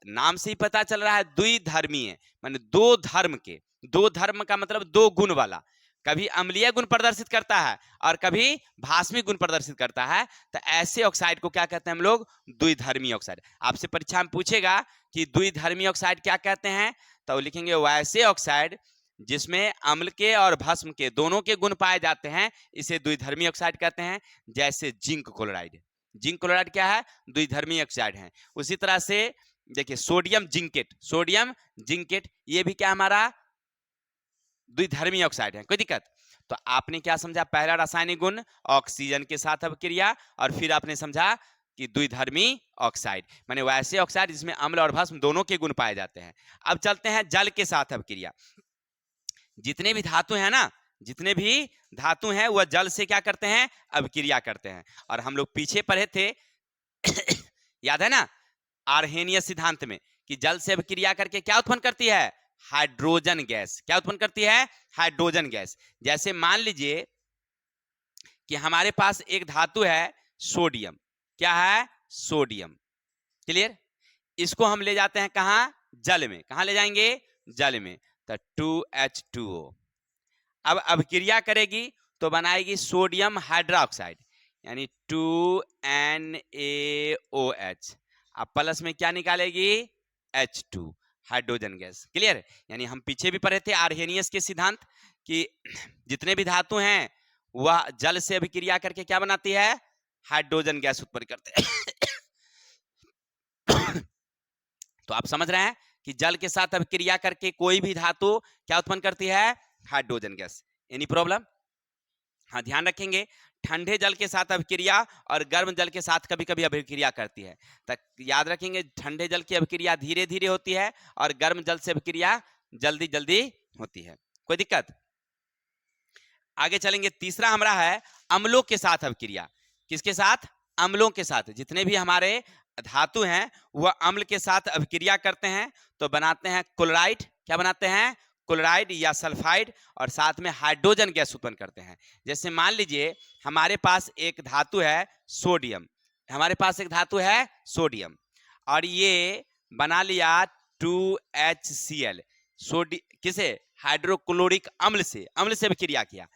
नाम से ही पता चल रहा है द्विधर्मी है, माने दो धर्म के। दो धर्म का मतलब दो गुण वाला, कभी अम्लीय गुण प्रदर्शित करता है और कभी भास्मिक गुण प्रदर्शित करता है। तो ऐसे ऑक्साइड को क्या कहते हैं हम लोग, द्विधर्मी ऑक्साइड। आपसे परीक्षा में पूछेगा कि द्विधर्मी ऑक्साइड क्या कहते हैं, तो लिखेंगे वैसे ऑक्साइड जिसमें अम्ल के और भस्म के दोनों के गुण पाए जाते हैं, इसे द्विधर्मी ऑक्साइड कहते हैं। जैसे जिंक क्लोराइड, जिंक क्लोराइड क्या है, द्विधर्मी ऑक्साइड है। उसी तरह से देखिए सोडियम जिंकेट, सोडियम जिंकेट ये भी क्या हमारा द्विधर्मी ऑक्साइड है। कोई दिक्कत। तो आपने क्या समझा, पहला रासायनिक गुण ऑक्सीजन के साथ अभिक्रिया, और फिर आपने समझा कि द्विधर्मी ऑक्साइड माने वैसे ऑक्साइड जिसमें अम्ल और भस्म दोनों के गुण पाए जाते हैं। अब चलते हैं जल के साथ अभिक्रिया। जितने भी धातु हैं ना, जितने भी धातु हैं वह जल से क्या करते हैं, अभिक्रिया करते हैं। और हम लोग पीछे पढ़े थे याद है ना, आर्हेनियस सिद्धांत में, कि जल से अभिक्रिया करके क्या उत्पन्न करती है, हाइड्रोजन गैस। क्या उत्पन्न करती है, हाइड्रोजन गैस। जैसे मान लीजिए कि हमारे पास एक धातु है सोडियम, क्या है, सोडियम। क्लियर। इसको हम ले जाते हैं कहां, जल में। कहां ले जाएंगे, जल में। तो 2H2O। अब अभिक्रिया करेगी तो बनाएगी सोडियम हाइड्रोक्साइड, यानी 2NaOH। अब प्लस में क्या निकालेगी, H2, हाइड्रोजन गैस। क्लियर। यानी हम पीछे भी पढ़े थे आर्हेनियस के सिद्धांत कि जितने भी धातु हैं वह जल से अभिक्रिया करके क्या बनाती है, हाइड्रोजन गैस उत्पन्न करते हैं। तो आप समझ रहे हैं कि जल के साथ अभिक्रिया करके कोई भी धातु क्या उत्पन्न करती है, हाइड्रोजन गैस। Any problem. हाँ, ध्यान रखेंगे ठंडे जल के साथ अभिक्रिया और गर्म जल के साथ कभी कभी अभिक्रिया करती है। तो याद रखेंगे ठंडे जल की अभिक्रिया धीरे धीरे होती है और गर्म जल से अभिक्रिया जल्दी जल्दी होती है। कोई दिक्कत। आगे चलेंगे, तीसरा हमारा है अम्लों के साथ अभिक्रिया। किसके साथ, अम्लों के साथ। जितने भी हमारे धातु हैं वह अम्ल के साथ अभिक्रिया करते हैं तो बनाते हैं क्लोराइड। क्या बनाते हैं, क्लोराइड या सल्फाइड, और साथ में हाइड्रोजन गैस उत्पन्न करते हैं। जैसे मान लीजिए हमारे पास एक धातु है सोडियम, हमारे पास एक धातु है सोडियम, और ये बना लिया 2HCl, किसे, हाइड्रोक्लोरिक अम्ल से विक्रिया किया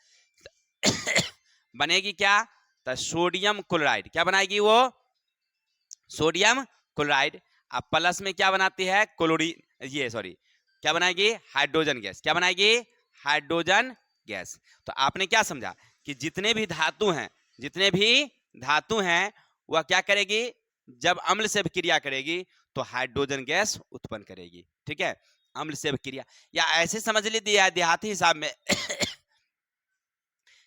बनेगी क्या, तो सोडियम क्लोराइड। क्या बनाएगी वो, सोडियम क्लोराइड। अब प्लस में क्या बनाती है, क्या बनाएगी, हाइड्रोजन गैस। क्या बनाएगी, हाइड्रोजन गैस। तो आपने क्या समझा कि जितने भी धातु हैं वह क्या करेगी, जब अम्ल से विक्रिया करेगी तो हाइड्रोजन गैस उत्पन्न करेगी। ठीक है, अम्ल से विक्रिया, या ऐसे समझ लीजिए देहाती हिसाब में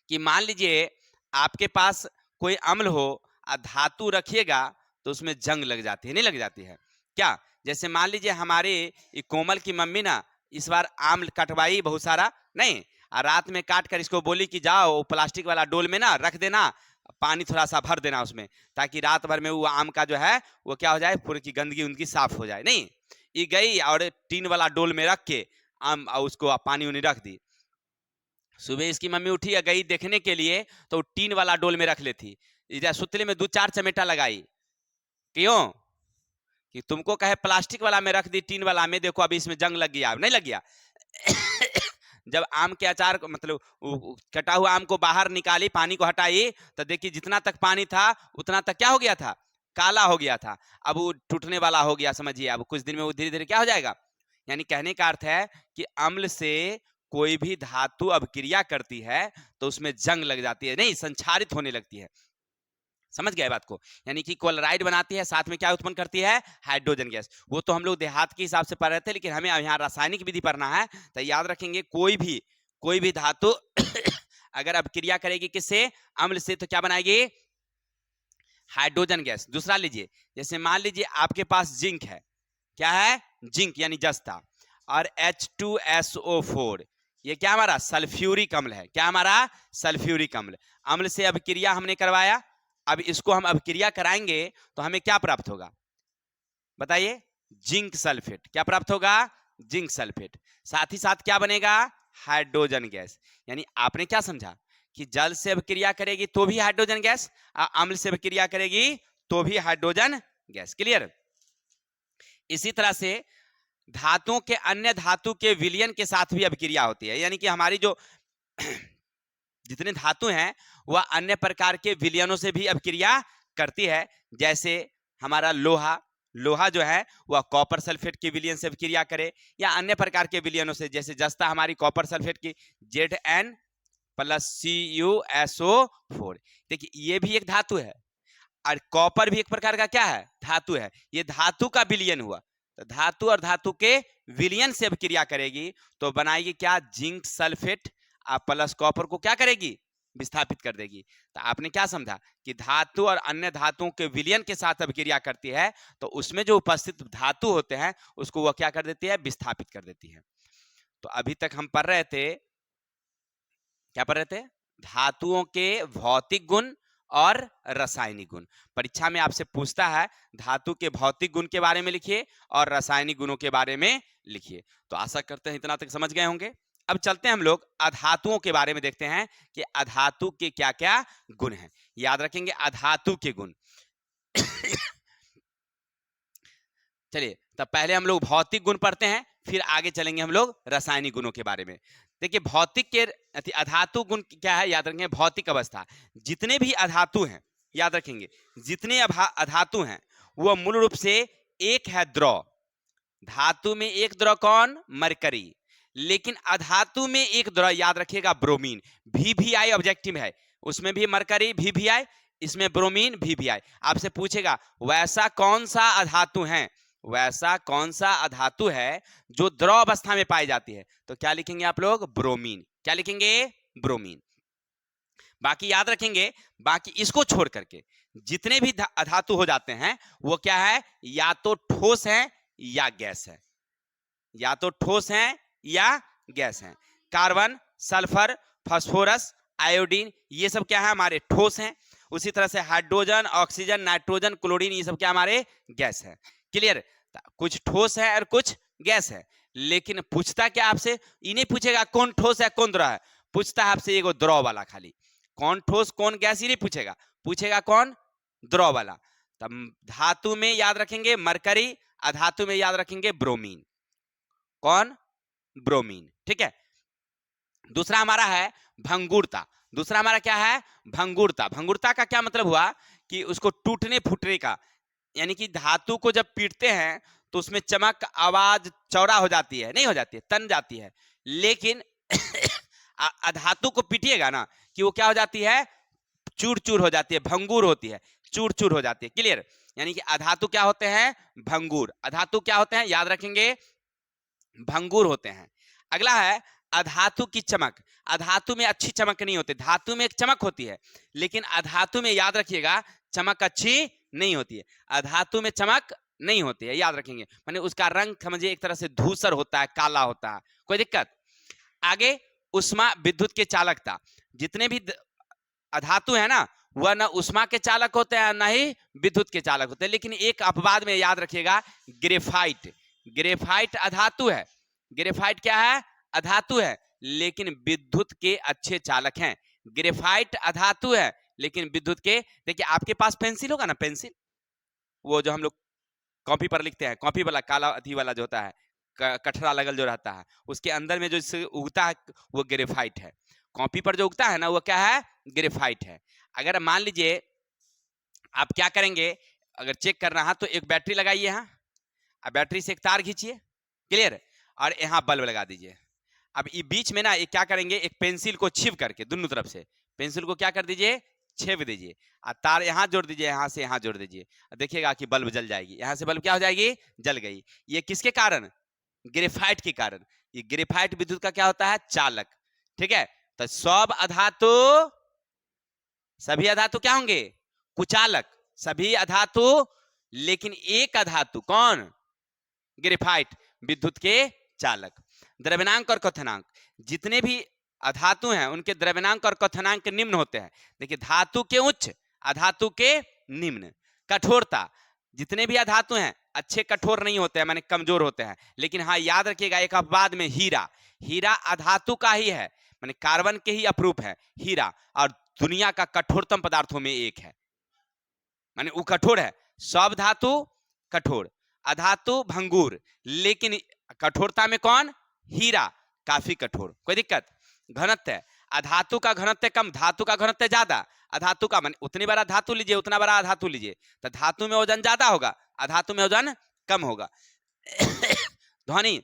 कि मान लीजिए आपके पास कोई अम्ल हो और धातु रखिएगा तो उसमें जंग लग जाती है, नहीं लग जाती है क्या। जैसे मान लीजिए हमारे कोमल की मम्मी ना इस बार आम कटवाई बहुत सारा, नहीं, और रात में काट कर इसको बोली कि जाओ प्लास्टिक वाला डोल में ना रख देना, पानी थोड़ा सा भर देना उसमें, ताकि रात भर में वो आम का जो है वो क्या हो जाए, पूरी की गंदगी उनकी साफ हो जाए। नहीं, ये गई और टीन वाला डोल में रख के आम उसको पानी उन्हें रख दी। सुबह इसकी मम्मी उठी या गई देखने के लिए तो टीन वाला डोल में रख लेती, इधर सुतले में 2-4 चमेटा लगाई, क्यों कि तुमको कहे प्लास्टिक वाला में रख दी, टीन वाला में देखो अभी इसमें जंग लग गया, नहीं लग गया जब आम के अचार मतलब कटा हुआ आम को बाहर निकाली, पानी को हटाई, तो देखिए जितना तक पानी था उतना तक क्या हो गया था, काला हो गया था। अब वो टूटने वाला हो गया, समझिए अब कुछ दिन में वो धीरे धीरे क्या हो जाएगा। यानी कहने का अर्थ है कि अम्ल से कोई भी धातु अभिक्रिया करती है तो उसमें जंग लग जाती है, नहीं, संक्षारित होने लगती है। समझ गए बात को, यानी कि क्लोराइड बनाती है, साथ में क्या उत्पन्न करती है, हाइड्रोजन गैस। वो तो हम लोग देहात के हिसाब से पढ़ रहे थे, लेकिन हमें यहाँ रासायनिक विधि पढ़ना है, तो याद रखेंगे कोई भी धातु अगर अभिक्रिया करेगी किससे, अम्ल से, तो क्या बनाएगी, हाइड्रोजन गैस। दूसरा लीजिए, जैसे मान लीजिए आपके पास जिंक है, क्या है, जिंक यानी जस्ता, और H2SO4, ये क्या हमारा सल्फ्यूरिक अम्ल है। क्या हमारा सल्फ्यूरिक अम्ल, अम्ल से अभिक्रिया हमने करवाया, अब इसको हम अभिक्रिया कराएंगे तो हमें क्या प्राप्त होगा, बताइए, जिंक सल्फेट। क्या प्राप्त होगा, जिंक सल्फेट। साथ ही साथ क्या बनेगा, हाइड्रोजन गैस। यानी आपने क्या समझा कि जल से अभिक्रिया करेगी तो भी हाइड्रोजन गैस, अम्ल से अभिक्रिया करेगी तो भी हाइड्रोजन गैस। क्लियर। इसी तरह से धातुओं के अन्य धातु के विलयन के साथ भी अभिक्रिया होती है, यानी कि हमारी जो जितने धातु हैं वह अन्य प्रकार के विलयनों से भी अभिक्रिया करती है। जैसे हमारा लोहा जो है वह कॉपर सल्फेट के विलयन से अभिक्रिया करे, या अन्य प्रकार के विलयनों से, जैसे जस्ता हमारी कॉपर सल्फेट की Zn+Cu SO4। देखिए ये भी एक धातु है, और कॉपर भी एक प्रकार का क्या है, धातु है। ये धातु का विलयन हुआ, तो धातु और धातु के विलयन से अभिक्रिया करेगी तो बनाएगी क्या, जिंक सल्फेट, प्लस कॉपर को क्या करेगी, विस्थापित कर देगी। तो आपने क्या समझा कि धातु और अन्य धातुओं के विलयन के साथ अभिक्रिया करती है तो उसमें जो उपस्थित धातु होते हैं उसको वह क्या कर देती है, विस्थापित कर देती है। तो अभी तक हम पढ़ रहे थे, क्या पढ़ रहे थे, धातुओं के भौतिक गुण और रासायनिक गुण। परीक्षा में आपसे पूछता है धातु के भौतिक गुण के बारे में लिखिए और रासायनिक गुणों के बारे में लिखिए। तो आशा करते हैं इतना तक समझ गए होंगे। अब चलते हैं हम लोग अधातुओं के बारे में, देखते हैं कि अधातु के क्या क्या गुण हैं। याद रखेंगे अधातु के गुण चलिए तब पहले हम लोग भौतिक गुण पढ़ते हैं, फिर आगे चलेंगे हम लोग रासायनिक गुणों के बारे में। देखिए भौतिक के अधातु गुण क्या है, याद रखेंगे भौतिक अवस्था। जितने भी अधातु हैं, याद रखेंगे जितने अधातु हैं वह मूल रूप से एक है द्रव। धातु में एक द्रव कौन, मरकरी, लेकिन अधातु में एक द्रव याद रखिएगा ब्रोमीन। VBI ऑब्जेक्टिव है, उसमें भी मरकरी VBI, इसमें ब्रोमीन VBI। आपसे पूछेगा वैसा कौन सा अधातु है, वैसा कौन सा अधातु है जो द्रव अवस्था में पाई जाती है, तो क्या लिखेंगे आप लोग, ब्रोमीन। क्या लिखेंगे, ब्रोमीन। बाकी याद रखेंगे, बाकी इसको छोड़ करके जितने भी अधातु हो जाते हैं वो क्या है, या तो ठोस है या गैस है, या तो ठोस है या गैस है। कार्बन, सल्फर, फास्फोरस, आयोडीन, ये सब क्या है, हमारे ठोस हैं। उसी तरह से हाइड्रोजन, ऑक्सीजन, नाइट्रोजन, क्लोरीन, ये सब क्या हमारे गैस है। क्लियर। कुछ ठोस है और कुछ गैस है, लेकिन पूछता क्या आपसे, इन्हें पूछेगा कौन ठोस है कौन द्रव है, पूछता है आपसे एगो द्रव वाला खाली। कौन ठोस कौन गैस ये नहीं पूछेगा, पूछेगा कौन, द्रव वाला। तब धातु में याद रखेंगे मरकरी, अधातु में याद रखेंगे ब्रोमीन। कौन? ब्रोमीन। ठीक है। दूसरा हमारा है भंगुरता। दूसरा हमारा क्या है? भंगुरता। भंगुरता का क्या मतलब हुआ कि उसको टूटने फूटने का, यानी कि धातु को जब पीटते हैं तो उसमें चमक, आवाज चौड़ा हो जाती है, नहीं हो जाती है, तन जाती है। लेकिन अधातु को पीटिएगा ना कि वो क्या हो जाती है? चूर चूर हो जाती है, भंगुर होती है, चूर चूर हो जाती है। क्लियर? यानी कि अधातु क्या होते हैं? भंगुर। अधातु क्या होते हैं? याद रखेंगे, भंगुर होते हैं। अगला है अधातु की चमक। अधातु में अच्छी चमक नहीं होती, धातु में एक चमक होती है, लेकिन अधातु में याद रखिएगा चमक अच्छी नहीं होती है। अधातु में चमक नहीं होती है, याद रखेंगे। माने उसका रंग समझिए एक तरह से धूसर होता है, काला होता है। कोई दिक्कत? आगे उष्मा विद्युत के चालकता। जितने भी अधातु है ना, वह न उष्मा के चालक होते हैं न ही विद्युत के चालक होते हैं। लेकिन एक अपवाद में याद रखिएगा, ग्रेफाइट। ग्रेफाइट अधातु है। ग्रेफाइट क्या है? अधातु है, लेकिन विद्युत के अच्छे चालक हैं। ग्रेफाइट अधातु है लेकिन विद्युत के, देखिए आपके पास पेंसिल होगा ना, पेंसिल, वो जो हम लोग कॉपी पर लिखते हैं, कॉपी वाला काला अथी वाला जो होता है, कठरा लगल जो रहता है, उसके अंदर में जो उगता है वो ग्रेफाइट है। कॉपी पर जो उगता है ना वो क्या है? ग्रेफाइट है। अगर मान लीजिए आप क्या करेंगे, अगर चेक करना है तो एक बैटरी लगाइए यहाँ, अब बैटरी से एक तार खींचिए, क्लियर, और यहाँ बल्ब लगा दीजिए। अब ये बीच में ना ये क्या करेंगे, एक पेंसिल को छिप करके दोनों तरफ से पेंसिल को क्या कर दीजिए? छेप दीजिए, और तार यहाँ जोड़ दीजिए, यहाँ से यहाँ जोड़ दीजिए, देखिएगा कि बल्ब जल जाएगी। यहाँ से बल्ब क्या हो जाएगी? जल गई। ये किसके कारण? ग्रेफाइट के कारण। ये ग्रेफाइट विद्युत का क्या होता है? चालक। ठीक है। तो सब अधातु, सभी अधातु क्या होंगे? कुचालक। सभी अधातु, लेकिन एक अधातु कौन? ग्रेफाइट विद्युत के चालक। द्रव्यनांक और कथनांक। जितने भी अधातु हैं उनके द्रव्यनांक और कथनांक निम्न होते हैं। देखिए धातु के उच्च, अधातु के निम्न। कठोरता। जितने भी अधातु हैं अच्छे कठोर नहीं होते हैं, माने कमजोर होते हैं। लेकिन हाँ याद रखिएगा एक अपवाद में, हीरा। हीरा अधातु का ही है, माने कार्बन के ही अपरूप है हीरा, और दुनिया का कठोरतम पदार्थों में एक है, माने वो कठोर है। सब धातु कठोर, अधातु भंगुर, लेकिन कठोरता में कौन? हीरा काफी कठोर। कोई दिक्कत? घनत्व। अधातु का घनत्व कम, धातु का घनत्व ज्यादा। अधातु का मान उतनी बड़ा धातु लीजिए, उतना बड़ा अधातु लीजिए, तो धातु में वजन ज्यादा होगा, अधातु में वजन कम होगा। ध्वनि।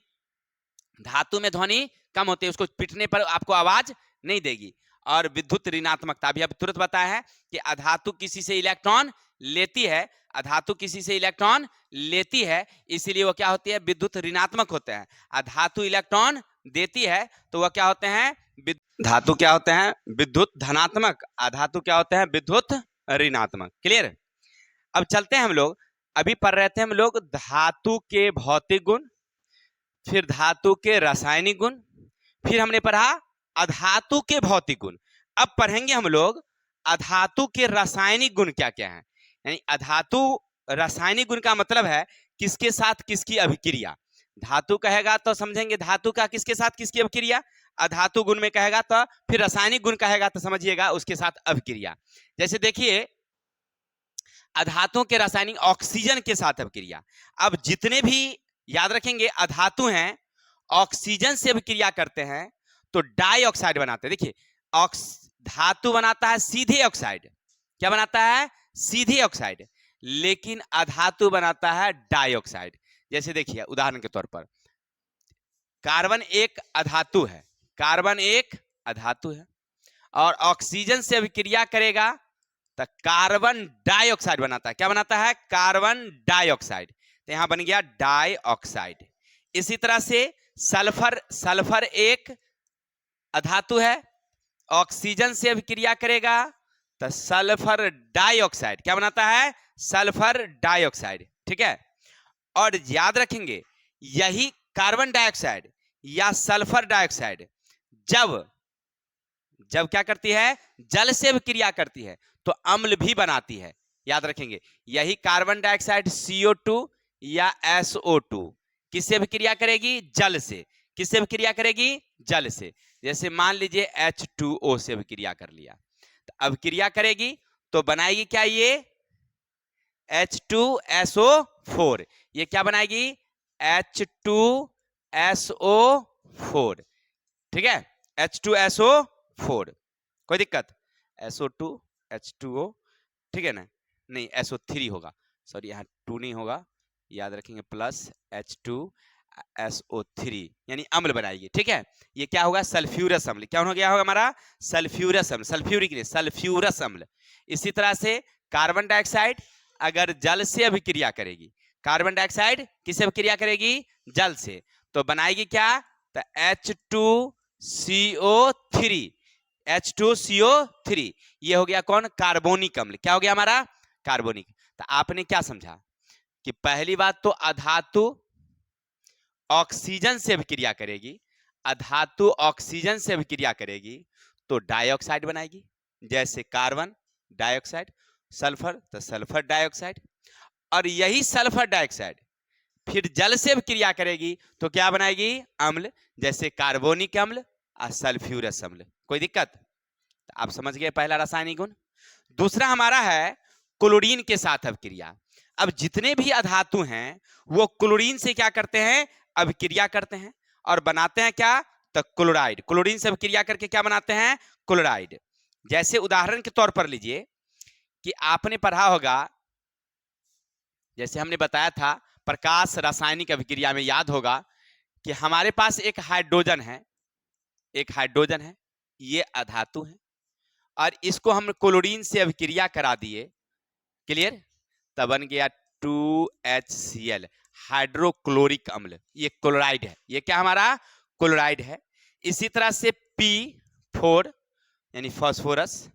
धातु में ध्वनि कम होती है, उसको पीटने पर आपको आवाज नहीं देगी। और विद्युत ऋणात्मकता भी अब तुरंत बताया है कि अधातु किसी से इलेक्ट्रॉन लेती है, अधातु किसी से इलेक्ट्रॉन लेती है, इसीलिए वो क्या होती है? विद्युत ऋणात्मक होते हैं। अधातु इलेक्ट्रॉन देती है तो वह क्या होते हैं? धातु क्या होते हैं? विद्युत धनात्मक। अधातु क्या होते हैं? विद्युत ऋणात्मक। क्लियर? अब चलते हैं हम लोग, अभी पढ़ रहे थे हम लोग धातु के भौतिक गुण, फिर धातु के रासायनिक गुण, फिर हमने पढ़ा अधातु के भौतिक गुण। अब पढ़ेंगे हम लोग अधातु के रासायनिक गुण क्या क्या है। यानी अधातु रासायनिक गुण का मतलब है किसके साथ किसकी अभिक्रिया। धातु कहेगा तो समझेंगे धातु का किसके साथ किसकी अभिक्रिया, अधातु गुण में कहेगा तो फिर रासायनिक गुण कहेगा तो समझिएगा उसके साथ अभिक्रिया। जैसे देखिए अधातुओं के रासायनिक ऑक्सीजन के साथ अभिक्रिया। अब जितने भी याद रखेंगे अधातु हैं ऑक्सीजन से अभिक्रिया करते हैं तो डाइऑक्साइड बनाते हैं। देखिए धातु बनाता है सीधे ऑक्साइड, क्या बनाता है? सीधे ऑक्साइड, लेकिन अधातु बनाता है डाइऑक्साइड। जैसे देखिए उदाहरण के तौर पर कार्बन एक अधातु है, कार्बन एक अधातु है और ऑक्सीजन से अभिक्रिया करेगा तो कार्बन डाइऑक्साइड बनाता है। क्या बनाता है? Carbon dioxide. तो यहां बन गया डाइऑक्साइड। इसी तरह से सल्फर, सल्फर एक अधातु है, ऑक्सीजन से अभिक्रिया करेगा तो सल्फर डाइऑक्साइड क्या बनाता है? Sulphur dioxide. ठीक है। और याद रखेंगे यही कार्बन डाइऑक्साइड या सल्फर डाइऑक्साइड जब जब क्या करती है? जल से अभिक्रिया करती है तो अम्ल भी बनाती है। याद रखेंगे यही कार्बन डाइऑक्साइड CO2 या SO2 किससे अभिक्रिया करेगी? जल से। किससे अभिक्रिया करेगी? जल से। जैसे मान लीजिए H2O से अभिक्रिया कर लिया तो अभिक्रिया करेगी तो बनाएगी क्या? ये H2SO4, ये क्या बनाएगी H2SO4, ठीक है, H2SO4, कोई दिक्कत, SO2 H2O, ठीक है ना, नहीं SO3 होगा, सॉरी यहाँ 2 नहीं होगा, याद रखेंगे, प्लस H2SO3 यानी अम्ल बनाएगी, ठीक है। ये क्या होगा सल्फ्यूरस अम्ल, क्या हो गया होगा हमारा सल्फ्यूरस अम्ल, सल्फ्यूरिक नहीं सल्फ्यूरस अम्ल। इसी तरह से कार्बन डाइऑक्साइड अगर जल से अभिक्रिया करेगी, कार्बन डाइऑक्साइड किससे अभिक्रिया करेगी जल से, तो बनाएगी क्या, तो H2CO3, H2CO3, ये हो गया कौन कार्बोनिक अम्ल, क्या हो गया हमारा कार्बोनिक। तो आपने क्या समझा कि पहली बात तो अधातु ऑक्सीजन से अभिक्रिया करेगी, अधातु ऑक्सीजन से अभिक्रिया करेगी तो डाइऑक्साइड बनाएगी, जैसे कार्बन डाइऑक्साइड, सल्फर तो सल्फर डाइऑक्साइड, और यही सल्फर डाइऑक्साइड फिर जल से अभिक्रिया करेगी तो क्या बनाएगी अम्ल, जैसे कार्बोनिक अम्ल और सल्फ्यूरस अम्ल। कोई दिक्कत, तो आप समझ गए पहला रासायनिक गुण। दूसरा हमारा है क्लोरीन के साथ अभिक्रिया। अब जितने भी अधातु हैं वो क्लोरीन से क्या करते हैं अभिक्रिया करते हैं और बनाते हैं क्या, तो क्लोराइड, क्लोरीन से अभिक्रिया करके क्या बनाते हैं क्लोराइड। जैसे उदाहरण के तौर पर लीजिए कि आपने पढ़ा होगा, जैसे हमने बताया था प्रकाश रासायनिक अभिक्रिया में, याद होगा कि हमारे पास एक हाइड्रोजन है, एक हाइड्रोजन है, ये अधातु है, और इसको हम क्लोरीन से अभिक्रिया करा दिए, क्लियर, तब बन गया 2HCl हाइड्रोक्लोरिक अम्ल, ये क्लोराइड है, ये क्या हमारा क्लोराइड है। इसी तरह से P4 यानी फास्फोरस,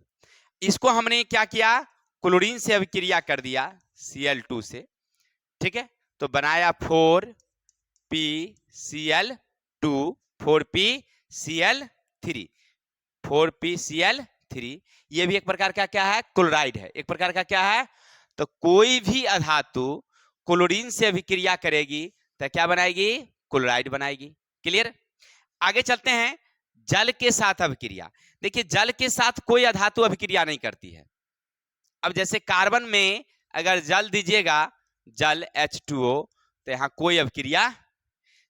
इसको हमने क्या किया क्लोरीन से अभिक्रिया कर दिया Cl2 से, ठीक है, तो बनाया 4PCl2, 4PCl3, 4PCl3, ये भी एक प्रकार का क्या है क्लोराइड है, एक प्रकार का क्या है। तो कोई भी अधातु क्लोरीन से अभिक्रिया करेगी तो क्या बनाएगी क्लोराइड बनाएगी, क्लियर। आगे चलते हैं जल के साथ अभिक्रिया। देखिए जल के साथ कोई अधातु अभिक्रिया नहीं करती है। अब जैसे कार्बन में अगर जल दीजिएगा, जल H2O, तो यहां कोई अभिक्रिया,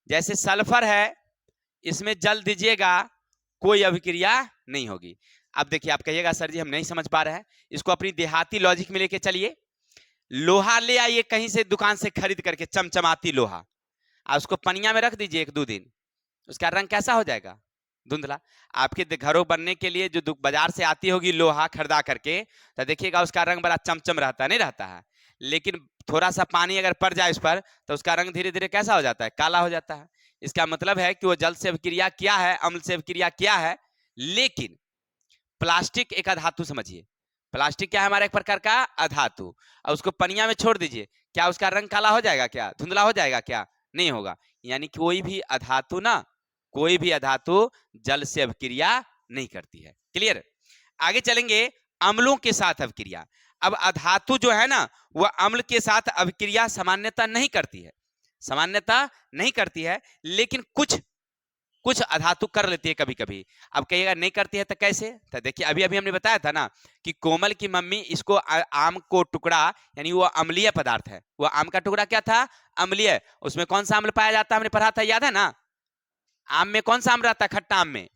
जैसे सल्फर है इसमें जल दीजिएगा कोई अभिक्रिया नहीं होगी। अब देखिए आप कहिएगा सर जी हम नहीं समझ पा रहे हैं, इसको अपनी देहाती लॉजिक में लेके चलिए। लोहा ले आइए कहीं से दुकान से खरीद करके, चमचमाती लोहा, और उसको पनिया में रख दीजिए 1-2 दिन, उसका रंग कैसा हो जाएगा धुंधला। आपके घरों बनने के लिए जो बाजार से आती होगी लोहा खरीदा करके, तो देखिएगा उसका रंग बड़ा चमचम रहता है, नहीं रहता है, लेकिन थोड़ा सा पानी अगर पड़ जाए उस पर तो उसका रंग धीरे धीरे कैसा हो जाता है काला हो जाता है। इसका मतलब है कि वो जल से अभिक्रिया किया है, अम्ल से अभिक्रिया किया है। लेकिन प्लास्टिक एक अधातु समझिए, प्लास्टिक क्या है हमारा एक प्रकार का अधातु, और उसको पनिया में छोड़ दीजिए, क्या उसका रंग काला हो जाएगा, क्या धुंधला हो जाएगा, क्या नहीं होगा। यानी कोई भी अधातु ना, कोई भी अधातु जल से अभिक्रिया नहीं करती है, क्लियर। आगे चलेंगे अम्लों के साथ अभिक्रिया। अब अधातु जो है ना वह अम्ल के साथ अभिक्रिया सामान्यतः नहीं करती है, सामान्यतः नहीं करती है, लेकिन कुछ कुछ अधातु कर लेती है कभी कभी। अब कहिएगा नहीं करती है तो कैसे, तो देखिए अभी अभी हमने बताया था ना कि कोमल की मम्मी इसको आम को टुकड़ा, यानी वो अम्लीय पदार्थ है, वो आम का टुकड़ा क्या था अम्लीय, उसमें कौन सा अम्ल पाया जाता है हमने पढ़ा था, याद है ना। आम में कौन सा आम रहता है, खट्टा आम में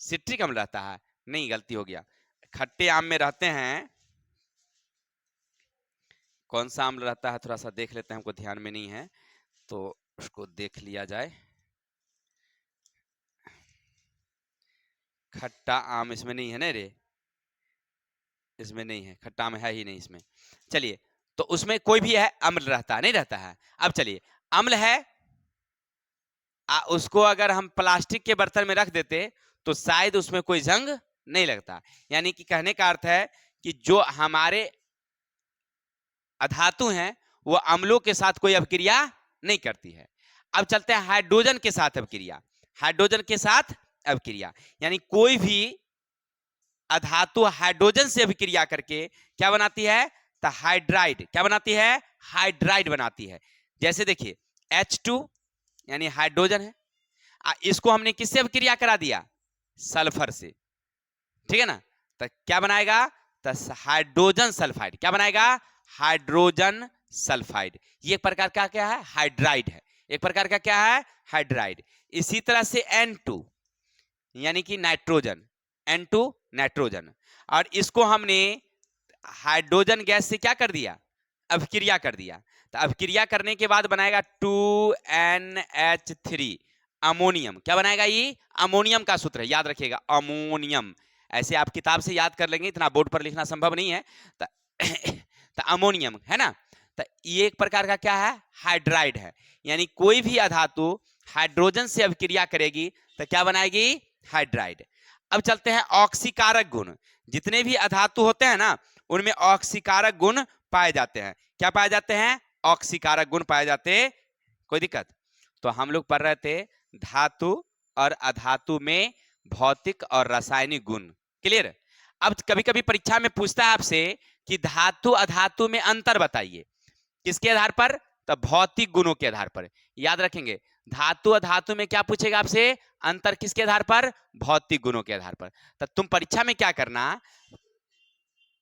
सिट्रिक अम्ल रहता है, नहीं गलती हो गया, खट्टे आम में रहते हैं कौन सा अम्ल रहता है, थोड़ा सा देख लेते हैं, हमको ध्यान में नहीं है तो उसको देख लिया जाए। खट्टा आम इसमें नहीं है ना रे, इसमें नहीं है, खट्टा आम है ही नहीं इसमें। चलिए तो उसमें कोई भी है अम्ल रहता है, नहीं रहता है। अब चलिए अम्ल है, उसको अगर हम प्लास्टिक के बर्तन में रख देते तो शायद उसमें कोई जंग नहीं लगता। यानी कि कहने का अर्थ है कि जो हमारे अधातु हैं वो अम्लों के साथ कोई अभिक्रिया नहीं करती है। अब चलते हैं हाइड्रोजन के साथ अभिक्रिया। हाइड्रोजन के साथ अभिक्रिया यानी कोई भी अधातु हाइड्रोजन से अभिक्रिया करके क्या बनाती है, तो हाइड्राइड, क्या बनाती है हाइड्राइड बनाती है। जैसे देखिए H2 यानी हाइड्रोजन है, इसको हमने किससे अभिक्रिया करा दिया, सल्फर से, ठीक है ना, तो क्या बनाएगा तो हाइड्रोजन सल्फाइड क्या बनाएगा? Hydrogen sulphide. ये एक प्रकार का क्या है? हाइड्राइड है। एक प्रकार का क्या है? हाइड्राइड। इसी तरह से N2 यानी कि नाइट्रोजन, N2 नाइट्रोजन, और इसको हमने हाइड्रोजन गैस से क्या कर दिया? अभिक्रिया कर दिया। तो अभिक्रिया करने के बाद बनाएगा 2NH3 अमोनियम। क्या बनाएगा? ये अमोनियम का सूत्र है, याद रखिएगा, अमोनियम। ऐसे आप किताब से याद कर लेंगे, इतना बोर्ड पर लिखना संभव नहीं है। तो अमोनियम है ना। तो ये एक प्रकार का क्या है? हाइड्राइड है। यानी कोई भी अधातु हाइड्रोजन से अभिक्रिया करेगी तो क्या बनाएगी? हाइड्राइड। अब चलते हैं ऑक्सीकारक गुण। जितने भी अधातु होते हैं ना, उनमें ऑक्सीकारक गुण पाए जाते हैं। क्या पाए जाते हैं? ऑक्सीकारक गुण पाए जाते हैं। कोई दिक्कत? तो हम लोग पढ़ रहे थे धातु और अधातु में भौतिक और रासायनिक गुण। क्लियर? अब कभी कभी परीक्षा में पूछता है आपसे कि धातु अधातु में अंतर बताइए। किसके आधार पर? तो भौतिक गुणों के आधार पर। याद रखेंगे, धातु अधातु में क्या पूछेगा आपसे? अंतर किसके आधार पर? भौतिक गुणों के आधार पर। तो तुम परीक्षा में क्या करना,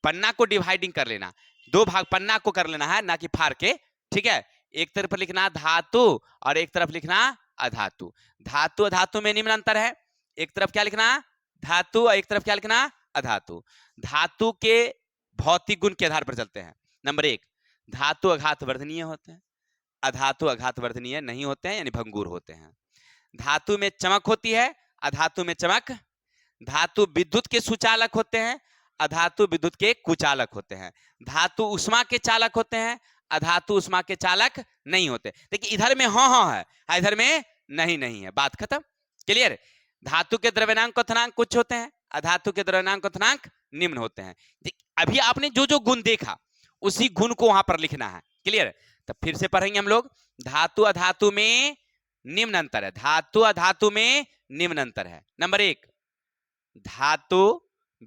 पन्ना को डिवाइडिंग कर लेना, दो भाग पन्ना को कर लेना है, ना कि फाड़ के। ठीक है? एक तरफ लिखना धातु और एक तरफ लिखना अधातु। धातु अधातु में निम्न अंतर है। एक तरफ क्या लिखना? धातु, और एक तरफ क्या लिखना? अधातु। धातु के भौतिक गुण के आधार पर चलते हैं। नंबर 1, धातु आघात वर्धनीय होते हैं, अधातु आघात वर्धनीय नहीं होते हैं, यानी भंगुर होते हैं। धातु में चमक होती है, अधातु में चमक। धातु विद्युत के सुचालक होते हैं, अधातु विद्युत के कुचालक होते हैं। धातु उष्मा के चालक होते हैं, अधातु उष्मा के चालक नहीं होते। देखिए इधर में हाँ हाँ है, इधर में नहीं नहीं है। बात खत्म। क्लियर? धातु के द्रव्यनांक क्वथनांक उच्च होते हैं, अधातु के द्रव्यनांक क्वथनांक निम्न होते हैं। अभी आपने जो जो गुण देखा उसी गुण को वहां पर लिखना है। क्लियर? तो फिर से पढ़ेंगे हम लोग। धातु अधातु में निम्न अंतर है, धातु अधातु में निम्न अंतर है। नंबर 1, धातु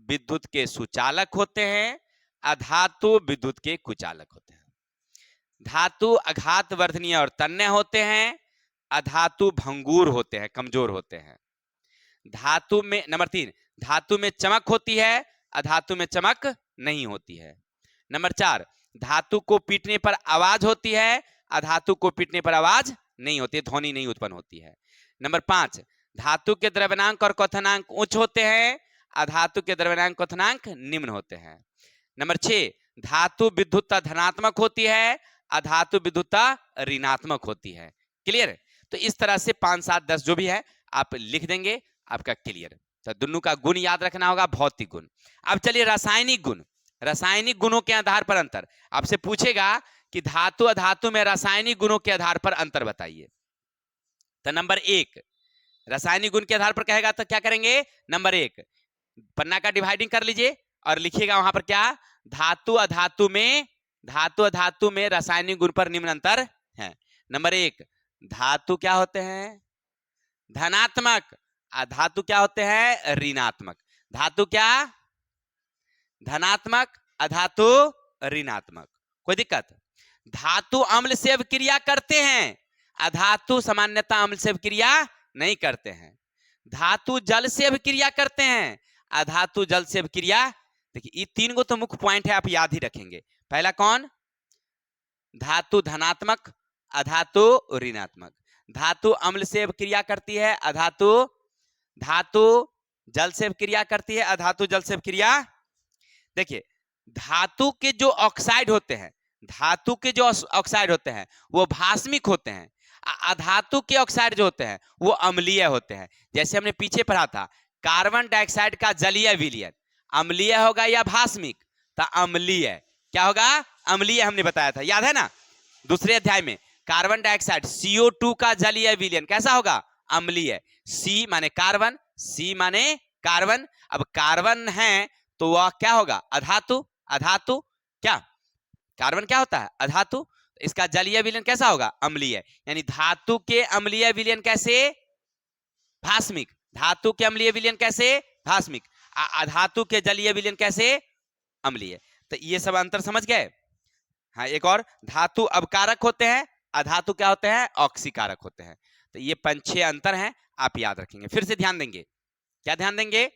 विद्युत के सुचालक होते हैं, अधातु विद्युत के कुचालक होते हैं। धातु आघात वर्धनीय और तन्य होते हैं, अधातु भंगुर होते हैं, कमजोर होते हैं। धातु में नंबर 3, धातु में चमक होती है, अधातु में चमक नहीं होती है। नंबर 4, धातु को पीटने पर आवाज होती है, अधातु को पीटने पर आवाज नहीं होती है, ध्वनि नहीं उत्पन्न होती है। नंबर 5, धातु के द्रव्यनांक और क्वथनांक उच्च होते हैं, अधातु के द्रव्यनांक क्वथनांक निम्न होते हैं। नंबर 6, धातु विद्युतता धनात्मक होती है, अधातु विद्युतता ऋणात्मक होती है। क्लियर? तो इस तरह से 5, 7, 10 जो भी है आप लिख देंगे, आपका क्लियर। तो दोनों का गुण याद रखना होगा, भौतिक गुण। अब चलिए रासायनिक गुण। रासायनिक गुणों के आधार पर अंतर। आपसे पूछेगा कि धातु अधातु में रासायनिक गुणों के आधार पर अंतर बताइए। तो नंबर 1 रासायनिक गुण के आधार पर कहेगा तो क्या करेंगे? नंबर 1 पन्ना का डिवाइडिंग कर लीजिए और लिखिएगा वहां पर क्या? धातु अधातु में रासायनिक गुण पर निम्न अंतर है। नंबर 1, धातु क्या होते हैं? धनात्मक, अधातु क्या होते हैं? ऋणात्मक। धातु क्या? धनात्मक, अधातु ऋणात्मक। कोई दिक्कत? धातु अम्ल से अभिक्रिया करते हैं, अधातु सामान्यतः अम्ल से अभिक्रिया नहीं करते हैं। धातु जल से अभिक्रिया करते हैं, अधातु जल से अभिक्रिया। देखिए ये 3 गो तो मुख्य पॉइंट है, आप याद ही रखेंगे। पहला कौन? धातु धनात्मक, अधातु ऋणात्मक। धातु अम्ल से अभिक्रिया करती है, धातु जल से अभिक्रिया करती है, अधातु जल से अभिक्रिया। देखिए धातु के जो ऑक्साइड होते हैं, धातु के जो ऑक्साइड होते हैं वो भास्मिक होते हैं, अधातु के ऑक्साइड जो होते हैं वो अम्लीय होते हैं। जैसे हमने पीछे पढ़ा था, कार्बन डाइऑक्साइड का जलीय विलयन अम्लीय होगा या भास्मिक? तो अम्लीय। क्या होगा? अम्लीय, हमने बताया था, याद है ना? दूसरे अध्याय में कार्बन डाइऑक्साइड CO2 का जलीय विलयन कैसा होगा? अम्लीय। C माने कार्बन, C माने कार्बन। अब कार्बन है तो वह क्या होगा? अधातु। अधातु क्या? कार्बन क्या होता है? अधातु। इसका जलीय विलयन कैसा होगा? अम्लीय। यानी धातु के अम्लीय विलयन कैसे? भास्मिक। धातु के अम्लीय विलयन कैसे? भास्मिक। अधातु के जलीय विलयन कैसे? अम्लीय। तो ये सब अंतर समझ गए? हाँ, एक और, धातु अवकारक होते हैं, अधातु क्या होते हैं? ऑक्सीकारक होते हैं। तो ये 5-6 अंतर हैं, आप याद रखेंगे। फिर से ध्यान देंगे। क्या ध्यान देंगे?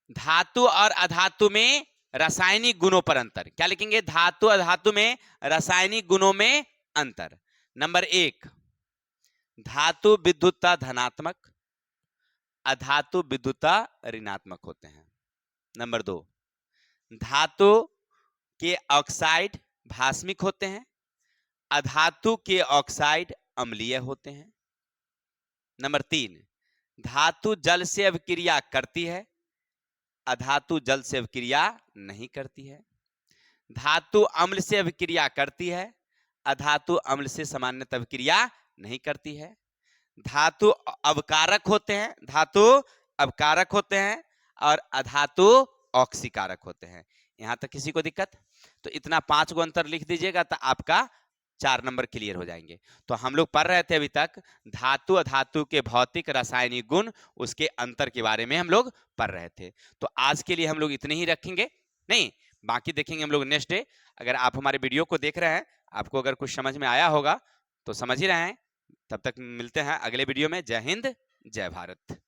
धातु और अधातु में रासायनिक गुणों पर अंतर। क्या लिखेंगे? धातु अधातु में रासायनिक गुणों में अंतर। नंबर 1, धातु विद्युतता धनात्मक, अधातु विद्युतता ऋणात्मक होते हैं। नंबर 2, धातु के ऑक्साइड भास्मिक होते हैं, अधातु के ऑक्साइड अम्लीय होते हैं। नंबर 3, धातु जल से अभिक्रिया करती है, अधातु जल से अभिक्रिया नहीं करती है। धातु अम्ल से अभिक्रिया करती है, अधातु अम्ल से सामान्यतः अभिक्रिया नहीं करती है। धातु अवकारक होते हैं, धातु अवकारक होते हैं, और अधातु ऑक्सीकारक होते हैं। यहां तक किसी को दिक्कत? तो इतना 5 गो अंतर लिख दीजिएगा तो आपका 4 नंबर क्लियर हो जाएंगे। तो हम लोग पढ़ रहे थे अभी तक धातु अधातु के भौतिक रासायनिक गुण, उसके अंतर के बारे में हम लोग पढ़ रहे थे। तो आज के लिए हम लोग इतने ही रखेंगे, नहीं बाकी देखेंगे हम लोग नेक्स्ट डे। अगर आप हमारे वीडियो को देख रहे हैं, आपको अगर कुछ समझ में आया होगा तो समझ ही रहे हैं। तब तक मिलते हैं अगले वीडियो में। जय हिंद, जय भारत।